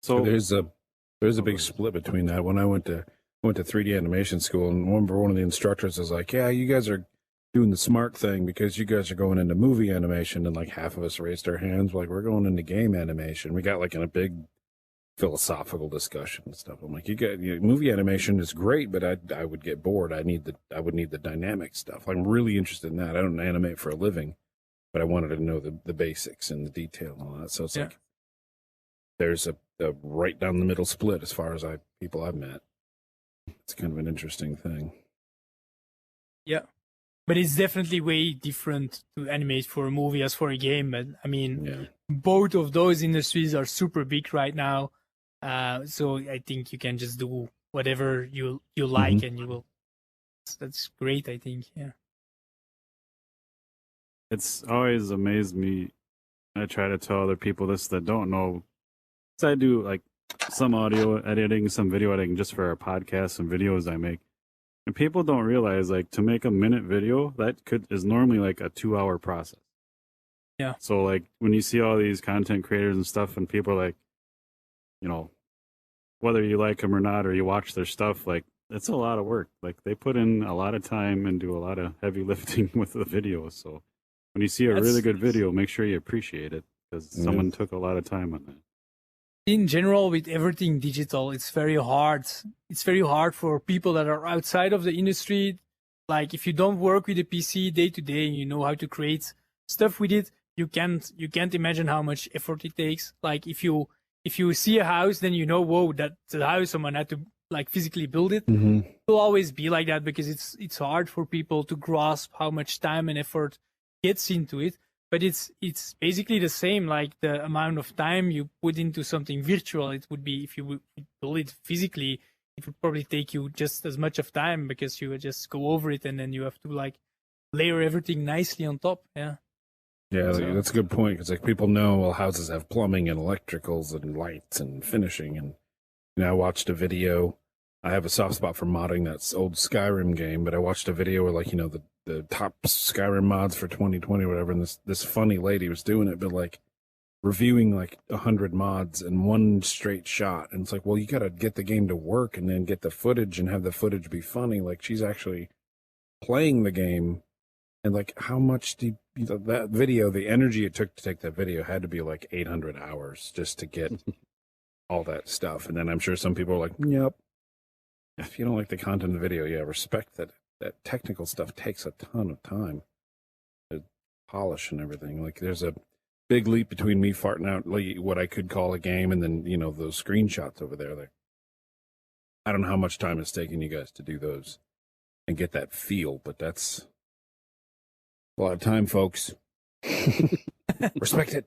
So there's a big split between that. When I went to 3D animation school, and one of the instructors was like, yeah, you guys are doing the smart thing because you guys are going into movie animation. And like half of us raised our hands, like, we're going into game animation. We got like in a big philosophical discussion and stuff. I'm like, movie animation is great, but I would get bored. I would need the dynamic stuff. I'm really interested in that. I don't animate for a living, but I wanted to know the basics and the detail and all that. So it's like there's a right down the middle split as far as people I've met. It's kind of an interesting thing. Yeah. But it's definitely way different to animate for a movie as for a game. But I mean, both of those industries are super big right now. So I think you can just do whatever you like, and you will. That's great, I think. Yeah. It's always amazed me. I try to tell other people this that don't know. So I do like some audio editing, some video editing just for our podcasts and videos I make. And people don't realize, like, to make a minute video, that is normally like a 2-hour process. Yeah. So like when you see all these content creators and stuff, and people are like, you know, whether you like them or not, or you watch their stuff, like, it's a lot of work. Like, they put in a lot of time and do a lot of heavy lifting with the videos. So when you see a really good video, make sure you appreciate it, because someone took a lot of time on that. In general, with everything digital, it's very hard. It's very hard for people that are outside of the industry. Like, if you don't work with a PC day to day, you know how to create stuff with it, you can't imagine how much effort it takes. Like, if you see a house, then you know, whoa, that's the house, someone had to like physically build it. It will always be like that, because it's hard for people to grasp how much time and effort gets into it. But it's basically the same, like the amount of time you put into something virtual. It would be, if you would build it physically, it would probably take you just as much of time, because you would just go over it and then you have to like layer everything nicely on top. Yeah. Yeah, that's a good point, because like people know, well, houses have plumbing and electricals and lights and finishing. And I watched a video. I have a soft spot for modding that old Skyrim game, but I watched a video where, like, the top Skyrim mods for 2020 or whatever, and this funny lady was doing it, but like reviewing like 100 mods in one straight shot. And it's like, well, you got to get the game to work and then get the footage and have the footage be funny. Like, she's actually playing the game And like, how much do that video, the energy it took to take that video had to be like 800 hours just to get all that stuff. And then I'm sure some people are like, yep. If you don't like the content of the video, yeah, respect that technical stuff takes a ton of time to polish and everything. Like, there's a big leap between me farting out like what I could call a game and then, those screenshots over there. Like, I don't know how much time it's taking you guys to do those and get that feel, but that's a lot of time, folks. Respect it.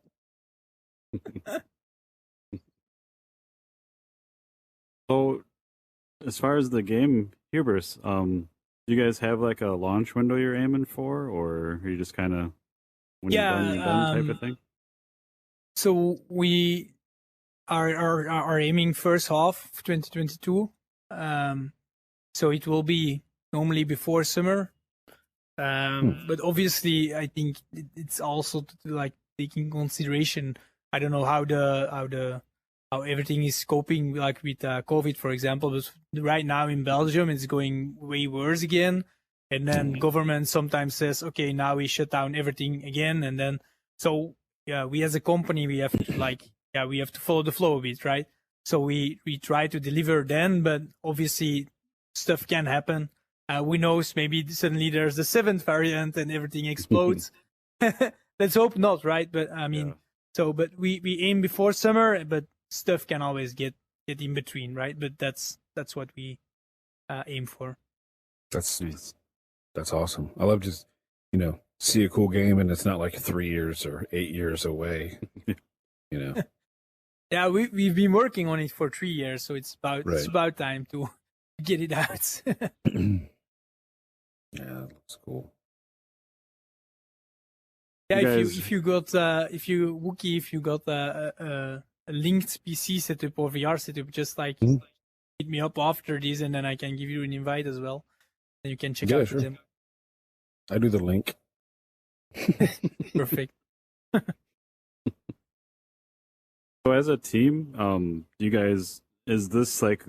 So, as far as the game, Hubris, do you guys have like a launch window you're aiming for, or are you just kind of when you're done type of thing? So we are aiming first half of 2022. So it will be normally before summer. But obviously, I think it's also like taking consideration. I don't know how everything is coping, like with COVID, for example. But right now in Belgium, it's going way worse again. And then government sometimes says, okay, now we shut down everything again. And then, so yeah, we as a company, we have to we have to follow the flow a bit, right? So we try to deliver then, but obviously stuff can happen. Who knows, maybe suddenly there's the 7th variant and everything explodes. Let's hope not, right? But I mean, but we aim before summer, but stuff can always get in between, right? But that's what we aim for. That's nice. That's awesome. I love just, see a cool game and it's not like 3 years or 8 years away, Yeah, we've been working on it for 3 years, so it's about time to get it out. Yeah, that looks cool. Yeah, if you got a linked PC setup or VR setup, just like hit me up after this, and then I can give you an invite as well, and you can check out them. I do the link. Perfect. So as a team, you guys, is this like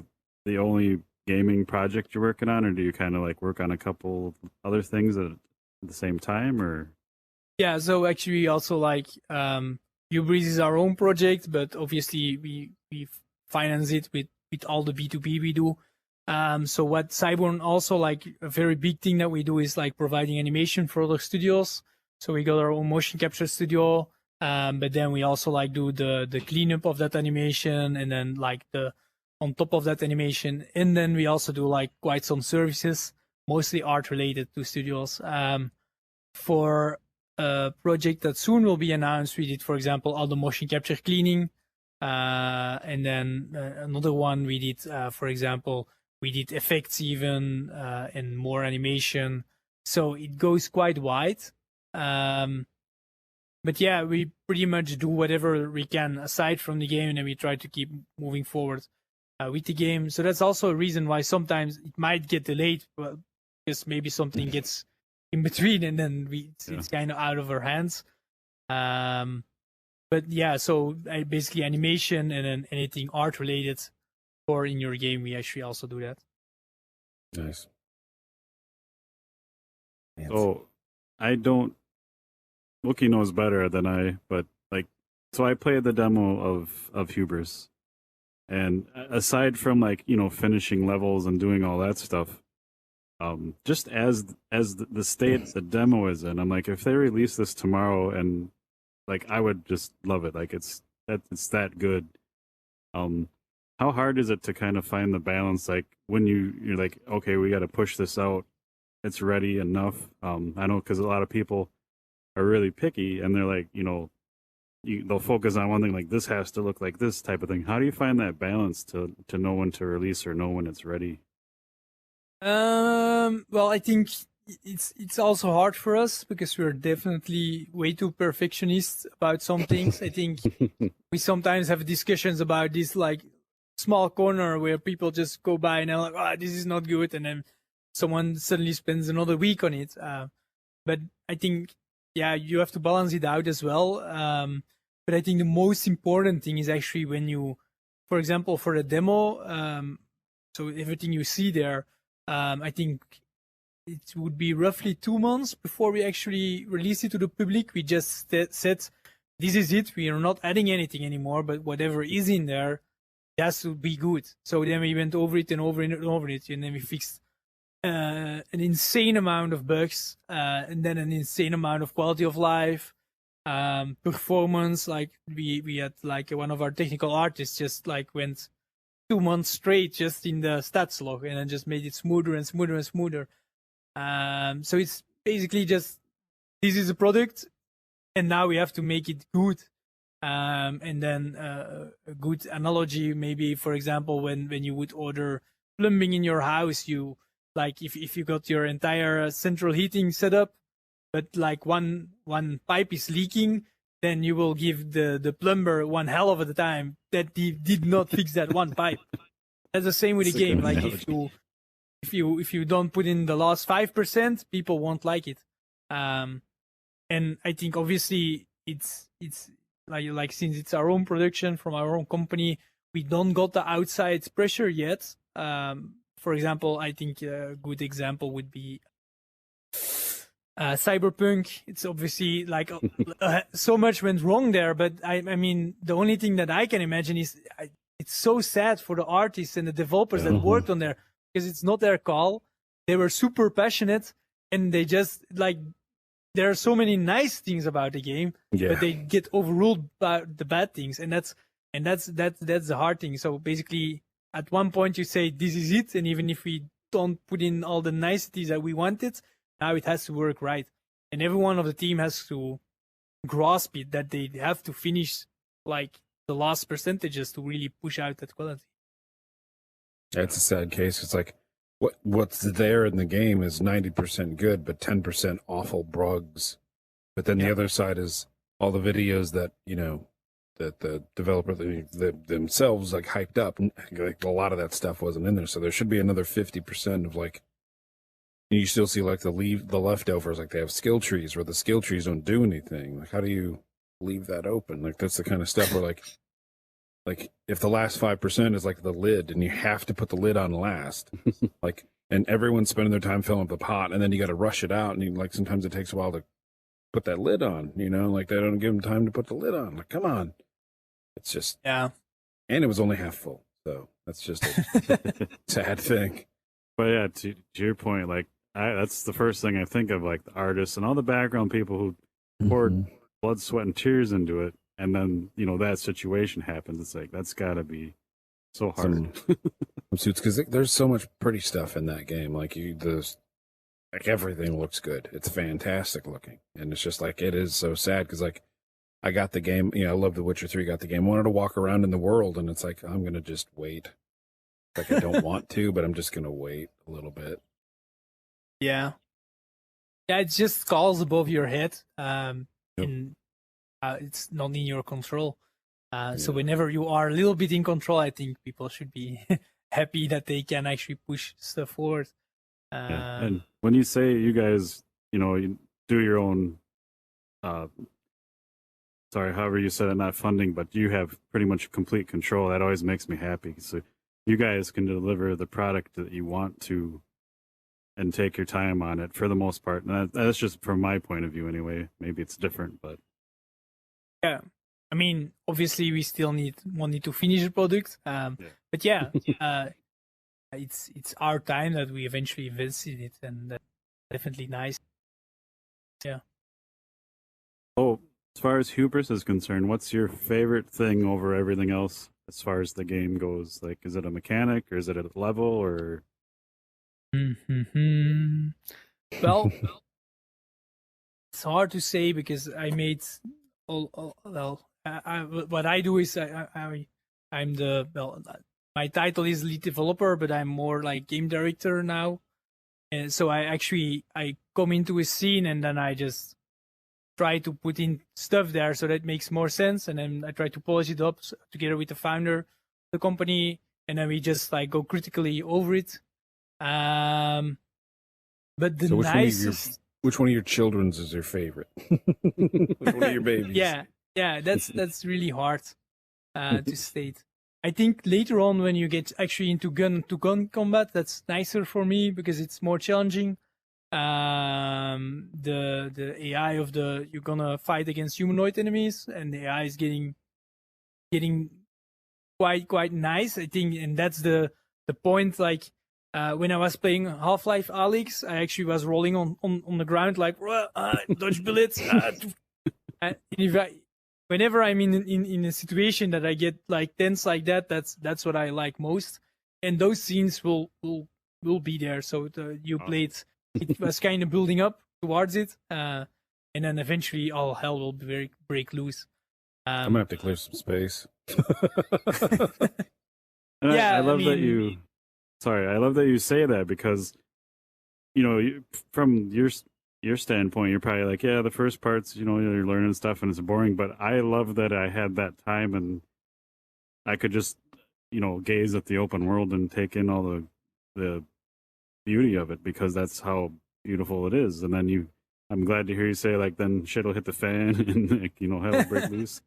the only gaming project you're working on, or do you kind of like work on a couple other things at the same time, or? Yeah, so actually also like Hubris is our own project, but obviously we finance it with all the B2B we do. So what Cyborn also, like a very big thing that we do is like providing animation for other studios. So we got our own motion capture studio, but then we also like do the cleanup of that animation, and then like on top of that animation, and then we also do like quite some services, mostly art related to studios. For a project that soon will be announced, we did, for example, all the motion capture cleaning, and then another one we did, for example, we did effects even, and more animation. So it goes quite wide. But yeah, we pretty much do whatever we can aside from the game, and then we try to keep moving forward with the game. So that's also a reason why sometimes it might get delayed, because maybe something gets in between, and then it's kind of out of our hands. But yeah, so basically animation and then anything art related or in your game, we actually also do that. Nice. So I don't, Wookie knows better than I, but like, so I played the demo of Hubris, and aside from like, finishing levels and doing all that stuff, just as the state the demo is in, I'm like, if they release this tomorrow, and like, I would just love it. Like, it's that good. How hard is it to kind of find the balance? Like when you're like, okay, we got to push this out. It's ready enough. I know, because a lot of people are really picky, and they're like, they'll focus on one thing, like this has to look like this type of thing. How do you find that balance to know when to release or know when it's ready? Well, I think it's also hard for us because we're definitely way too perfectionist about some things. I think we sometimes have discussions about this like small corner where people just go by and they're like, oh, this is not good, and then someone suddenly spends another week on it. But I think, yeah, you have to balance it out as well. But I think the most important thing is actually when you, for example, for the demo, so everything you see there, I think it would be roughly 2 months before we actually released it to the public. We just said, this is it. We are not adding anything anymore, but whatever is in there, it has to be good. So then we went over it and over it and over it, and then we fixed an insane amount of bugs, and then an insane amount of quality of life, performance. Like we had like one of our technical artists just like went 2 months straight just in the stats log and then just made it smoother and smoother and smoother. So it's basically just, this is a product and now we have to make it good. And then a good analogy, maybe, for example, when you would order plumbing in your house, you like if you got your entire central heating set up, but like one pipe is leaking, then you will give the plumber one hell of a time that he did not fix that one pipe. That's the same with the game. Like if you don't put in the last 5%, people won't like it. And I think obviously it's like since it's our own production from our own company, we don't got the outside pressure yet. For example, I think a good example would be Cyberpunk. It's obviously like so much went wrong there, but I mean, the only thing that I can imagine is it's so sad for the artists and the developers that worked on there, because it's not their call. They were super passionate, and they just like, there are so many nice things about the game, but they get overruled by the bad things, and that's the hard thing. So basically, at one point you say this is it, and even if we don't put in all the niceties that we wanted, now it has to work right, and everyone of the team has to grasp it, that they have to finish like the last percentages to really push out that quality. That's a sad case. It's like what's there in the game is 90% good, but 10% awful brugs. But then the other side is all the videos that, you know, that the developer themselves like hyped up, and like a lot of that stuff wasn't in there. So there should be another 50% of like, you still see like the leftovers, like they have skill trees where the skill trees don't do anything. Like, how do you leave that open? Like, that's the kind of stuff where like if the last 5% is like the lid and you have to put the lid on last, like, and everyone's spending their time filling up the pot, and then you got to rush it out, and you, like, sometimes it takes a while to put that lid on, you know, like they don't give them time to put the lid on. Like, come on. It's just, and it was only half full. So that's just a sad thing. But yeah, to your point, like, that's the first thing I think of, like the artists and all the background people who poured blood, sweat, and tears into it. And then, you know, that situation happens. It's like, that's got to be so hard. Some suits, because there's so much pretty stuff in that game. Like, like everything looks good. It's fantastic looking. And it's just like, it is so sad because, like, I got the game, you know, I love The Witcher 3, got the game, wanted to walk around in the world, and it's like, I'm going to just wait. Like, I don't want to, but I'm just going to wait a little bit. Yeah, it just calls above your head. And it's not in your control. So whenever you are a little bit in control, I think people should be happy that they can actually push stuff forward. And when you say you guys, you know, you do your own, however you said it, not funding, but you have pretty much complete control. That always makes me happy. So you guys can deliver the product that you want to and take your time on it for the most part. And that's just from my point of view anyway. Maybe it's different, but. Yeah, I mean, obviously we still need to finish the product. But yeah, it's our time that we eventually invested in it, and definitely nice. Yeah. Oh, as far as Hubris is concerned, what's your favorite thing over everything else as far as the game goes? Like, is it a mechanic, or is it a level, or? Well, it's hard to say because I made. What I do is I'm my title is lead developer, but I'm more like game director now, and so I come into a scene and then I just try to put in stuff there so that makes more sense, and then I try to polish it up together with the founder of the company, and then we just like go critically over it. But Which one of your children's is your favorite? Which one of your babies? Yeah, that's really hard to state. I think later on when you get actually into gun-to-gun combat, that's nicer for me because it's more challenging. The AI of you're gonna fight against humanoid enemies, and the AI is getting quite nice, I think, and that's the point. Like when I was playing Half-Life Alyx, I actually was rolling on the ground like dodge bullets. And whenever I'm in a situation that I get like tense like that, that's what I like most, and those scenes will be there. So you played, it was kind of building up towards it, and then eventually all hell will break loose. I'm gonna have to clear some space. And Yeah, I love that you. Sorry, I love that you say that because, from your standpoint, you're probably like, yeah, the first parts, you're learning stuff and it's boring. But I love that I had that time and I could just, gaze at the open world and take in all the beauty of it because that's how beautiful it is. And then I'm glad to hear you say like, then shit will hit the fan and like, hell will break loose.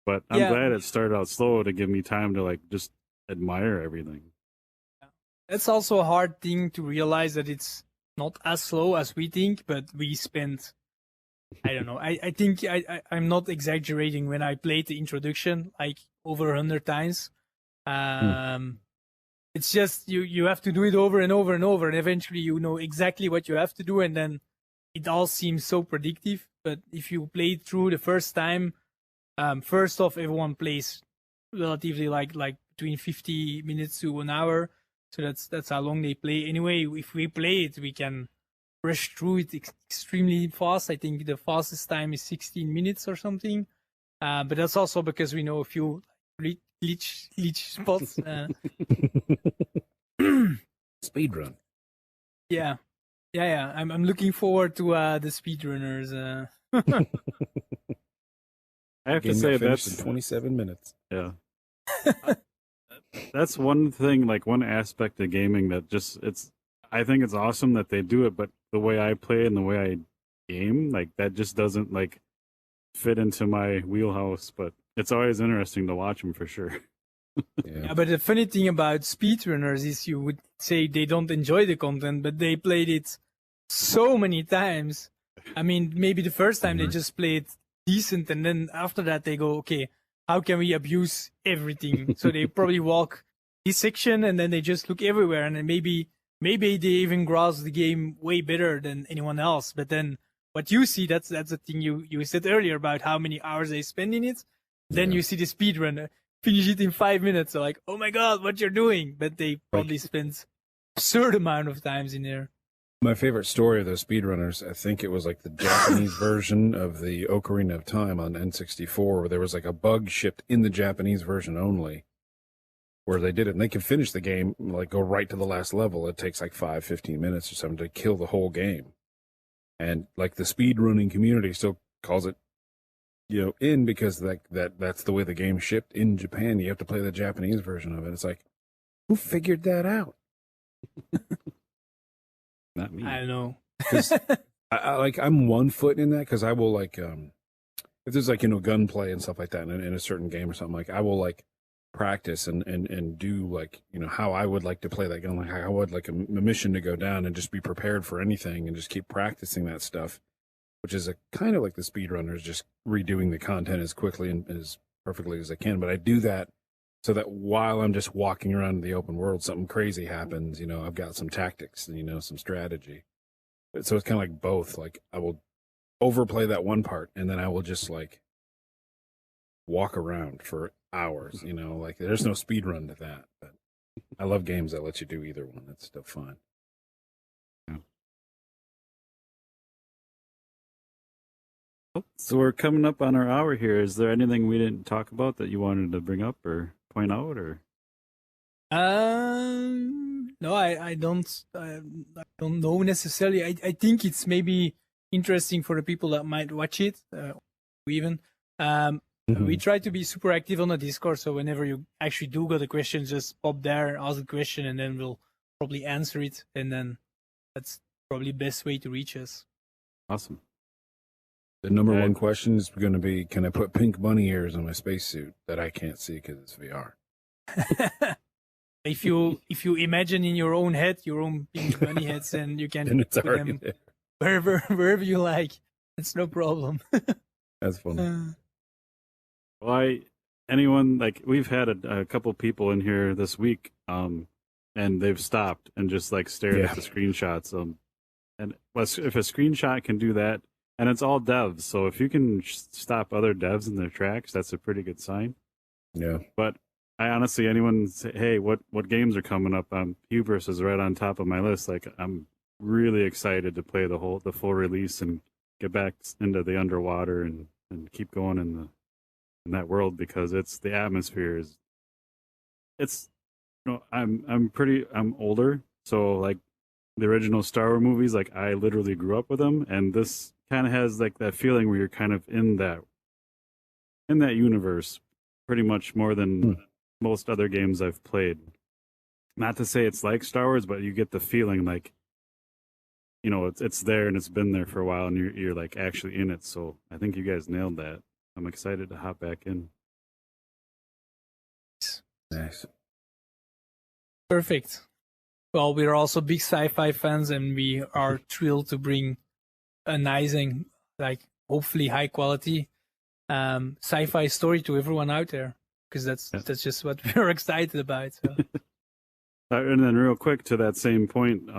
But I'm glad it started out slow to give me time to like just admire everything. It's also a hard thing to realize that it's not as slow as we think, but we spent, I don't know, I think I'm not exaggerating when I played the introduction like over 100 times. It's just you have to do it over and over and over, and eventually you know exactly what you have to do, and then it all seems so predictive. But if you play it through the first time, first off, everyone plays relatively like between 50 minutes to an hour. So that's how long they play. Anyway, if we play it, we can rush through it extremely fast. I think the fastest time is 16 minutes or something. But that's also because we know a few glitch spots. Speed run. Yeah. I'm looking forward to the speedrunners. I have to say that's in 27 minutes. Yeah. That's one thing, like one aspect of gaming that I think it's awesome that they do it, but the way I play and the way I game, like that just doesn't like fit into my wheelhouse, but it's always interesting to watch them for sure. Yeah, but the funny thing about speedrunners is you would say they don't enjoy the content, but they played it so many times. I mean, maybe the first time they just played decent, and then after that they go, okay, how can we abuse everything? So they probably walk this section and then they just look everywhere, and then maybe they even grasp the game way better than anyone else. But then what you see, that's the thing you said earlier about how many hours they spend in it. Then you see the speedrunner finish it in 5 minutes. So like, oh my god, what you're doing? But they probably spent absurd amount of times in there. My favorite story of those speedrunners, I think it was like the Japanese version of the Ocarina of Time on N64, where there was like a bug shipped in the Japanese version only, where they did it and they could finish the game, like go right to the last level. It takes like 15 minutes or something to kill the whole game. And like the speedrunning community still calls it, in because that's the way the game shipped in Japan. You have to play the Japanese version of it. It's like, who figured that out? Not me. I don't know. I'm 1 foot in that because I will like if there's like gunplay and stuff like that in a certain game or something, like I will like practice and do like how I would like to play that gun, like I would like a mission to go down and just be prepared for anything and just keep practicing that stuff, which is a kind of like the speedrunners just redoing the content as quickly and as perfectly as I can. But I do that so that while I'm just walking around in the open world, something crazy happens. I've got some tactics and, some strategy. So it's kind of like both. Like I will overplay that one part and then I will just like walk around for hours, like there's no speed run to that. But I love games that let you do either one. It's still fun. Yeah. So we're coming up on our hour here. Is there anything we didn't talk about that you wanted to bring up or point out, or? No, I don't know necessarily. I think it's maybe interesting for the people that might watch it, even. We try to be super active on the Discord, so whenever you actually do got a question, just pop there, ask the question, and then we'll probably answer it, and then that's probably the best way to reach us. Awesome. The number one question is going to be, can I put pink bunny ears on my spacesuit that I can't see because it's VR? If you imagine in your own head your own pink bunny heads, and you can And it's put already them there. wherever you like. It's no problem. That's funny. Well, anyone like we've had a couple people in here this week, and they've stopped and just like stared Yeah. at the screenshots. And if a screenshot can do that, and it's all devs, so if you can stop other devs in their tracks, that's a pretty good sign. Yeah. But I honestly, anyone say, hey, what games are coming up? Hubris is right on top of my list. Like I'm really excited to play the full release and get back into the underwater and keep going in that world, because it's the atmosphere is it's I'm older, so like the original Star Wars movies, like I literally grew up with them, and this kind of has like that feeling where you're kind of in that universe pretty much more than most other games I've played. Not to say it's like Star Wars, but you get the feeling like, you know, it's there and it's been there for a while, and you're like actually in it. So I think you guys nailed that. I'm excited to hop back in. Nice. Perfect. Well, we're also big sci-fi fans, and we are thrilled to bring a nice and like hopefully high quality sci-fi story to everyone out there, because that's just what we're excited about. So. And then real quick to that same point,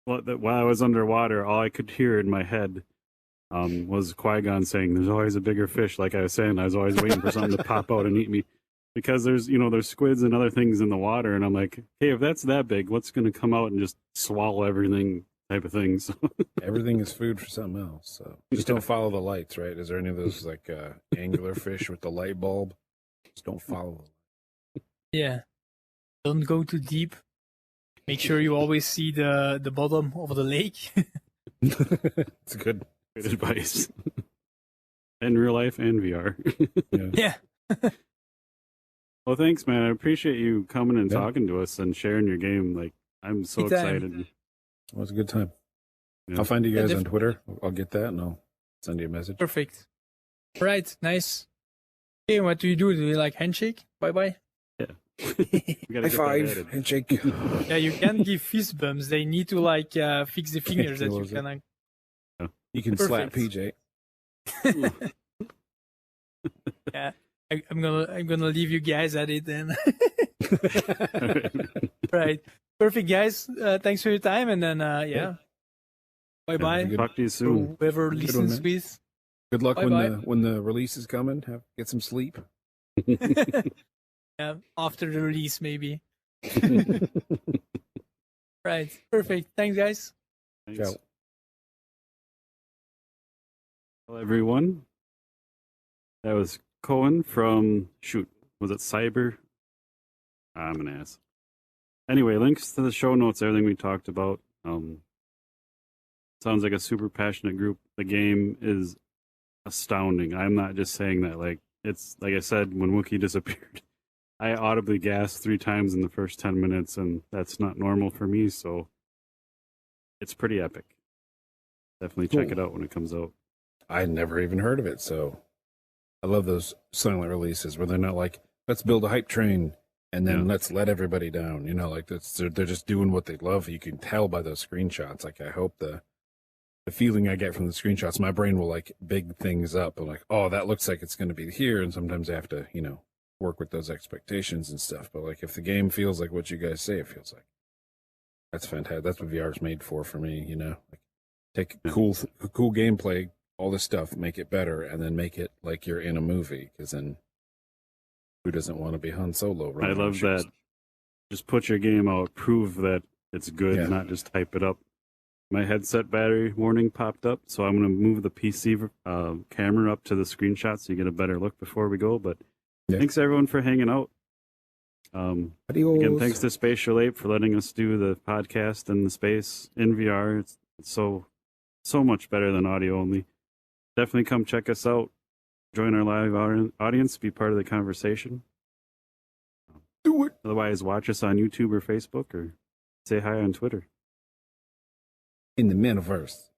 while I was underwater, all I could hear in my head was Qui-Gon saying, "There's always a bigger fish." Like I was saying, I was always waiting for something to pop out and eat me, because there's squids and other things in the water, and I'm like, hey, if that's that big, what's going to come out and just swallow everything? Type of things. Everything is food for something else. So just don't follow the lights, right? Is there any of those like angular fish with the light bulb? Just don't follow them. Yeah. Don't go too deep. Make sure you always see the bottom of the lake. It's good advice. In real life and VR. Yeah. Well, thanks, man. I appreciate you coming and talking to us and sharing your game. Like, I'm so excited. It was a good time. Yeah. I'll find you guys on Twitter. I'll get that and I'll send you a message. Perfect. All right. Nice. Okay, what do? Do you like handshake? Bye-bye? Yeah. High five. Handshake. Yeah, you can't give fist bumps. They need to like fix the fingers that you can. Like... You can slap PJ. Yeah. I'm gonna leave you guys at it then. Right. Perfect, guys. Thanks for your time, and then yeah. Bye bye. Talk to you soon. Whoever listens with. Good luck when the release is coming. Get some sleep. Yeah, after the release maybe. Right. Perfect. Thanks, guys. Thanks. Ciao. Hello, everyone. That was Cohen from was it Cyber? I'm an ass. Anyway, links to the show notes, everything we talked about. Sounds like a super passionate group. The game is astounding. I'm not just saying that. Like, it's like I said, when Wookiee disappeared, I audibly gasped 3 times in the first 10 minutes, and that's not normal for me, so it's pretty epic. Definitely check it out when it comes out. I never even heard of it, so I love those silent releases where they're not like, let's build a hype train and then let's let everybody down. You know, like they're just doing what they love. You can tell by those screenshots. Like, I hope the feeling I get from the screenshots, my brain will like big things up. I'm like, oh, that looks like it's going to be here. And sometimes I have to, work with those expectations and stuff. But like, if the game feels like what you guys say it feels like, that's fantastic. That's what VR is made for me. Like, take cool gameplay, all this stuff, make it better, and then make it like you're in a movie. Because then, who doesn't want to be Han Solo? I love that. Just put your game out, prove that it's good, not just hype it up. My headset battery warning popped up, so I'm going to move the PC camera up to the screenshot so you get a better look before we go. But thanks everyone for hanging out. Again, thanks to Spatial Ape for letting us do the podcast in the space in VR. It's so much better than audio only. Definitely come check us out. Join our live audience. Be part of the conversation. Do it. Otherwise, watch us on YouTube or Facebook, or say hi on Twitter. In the metaverse.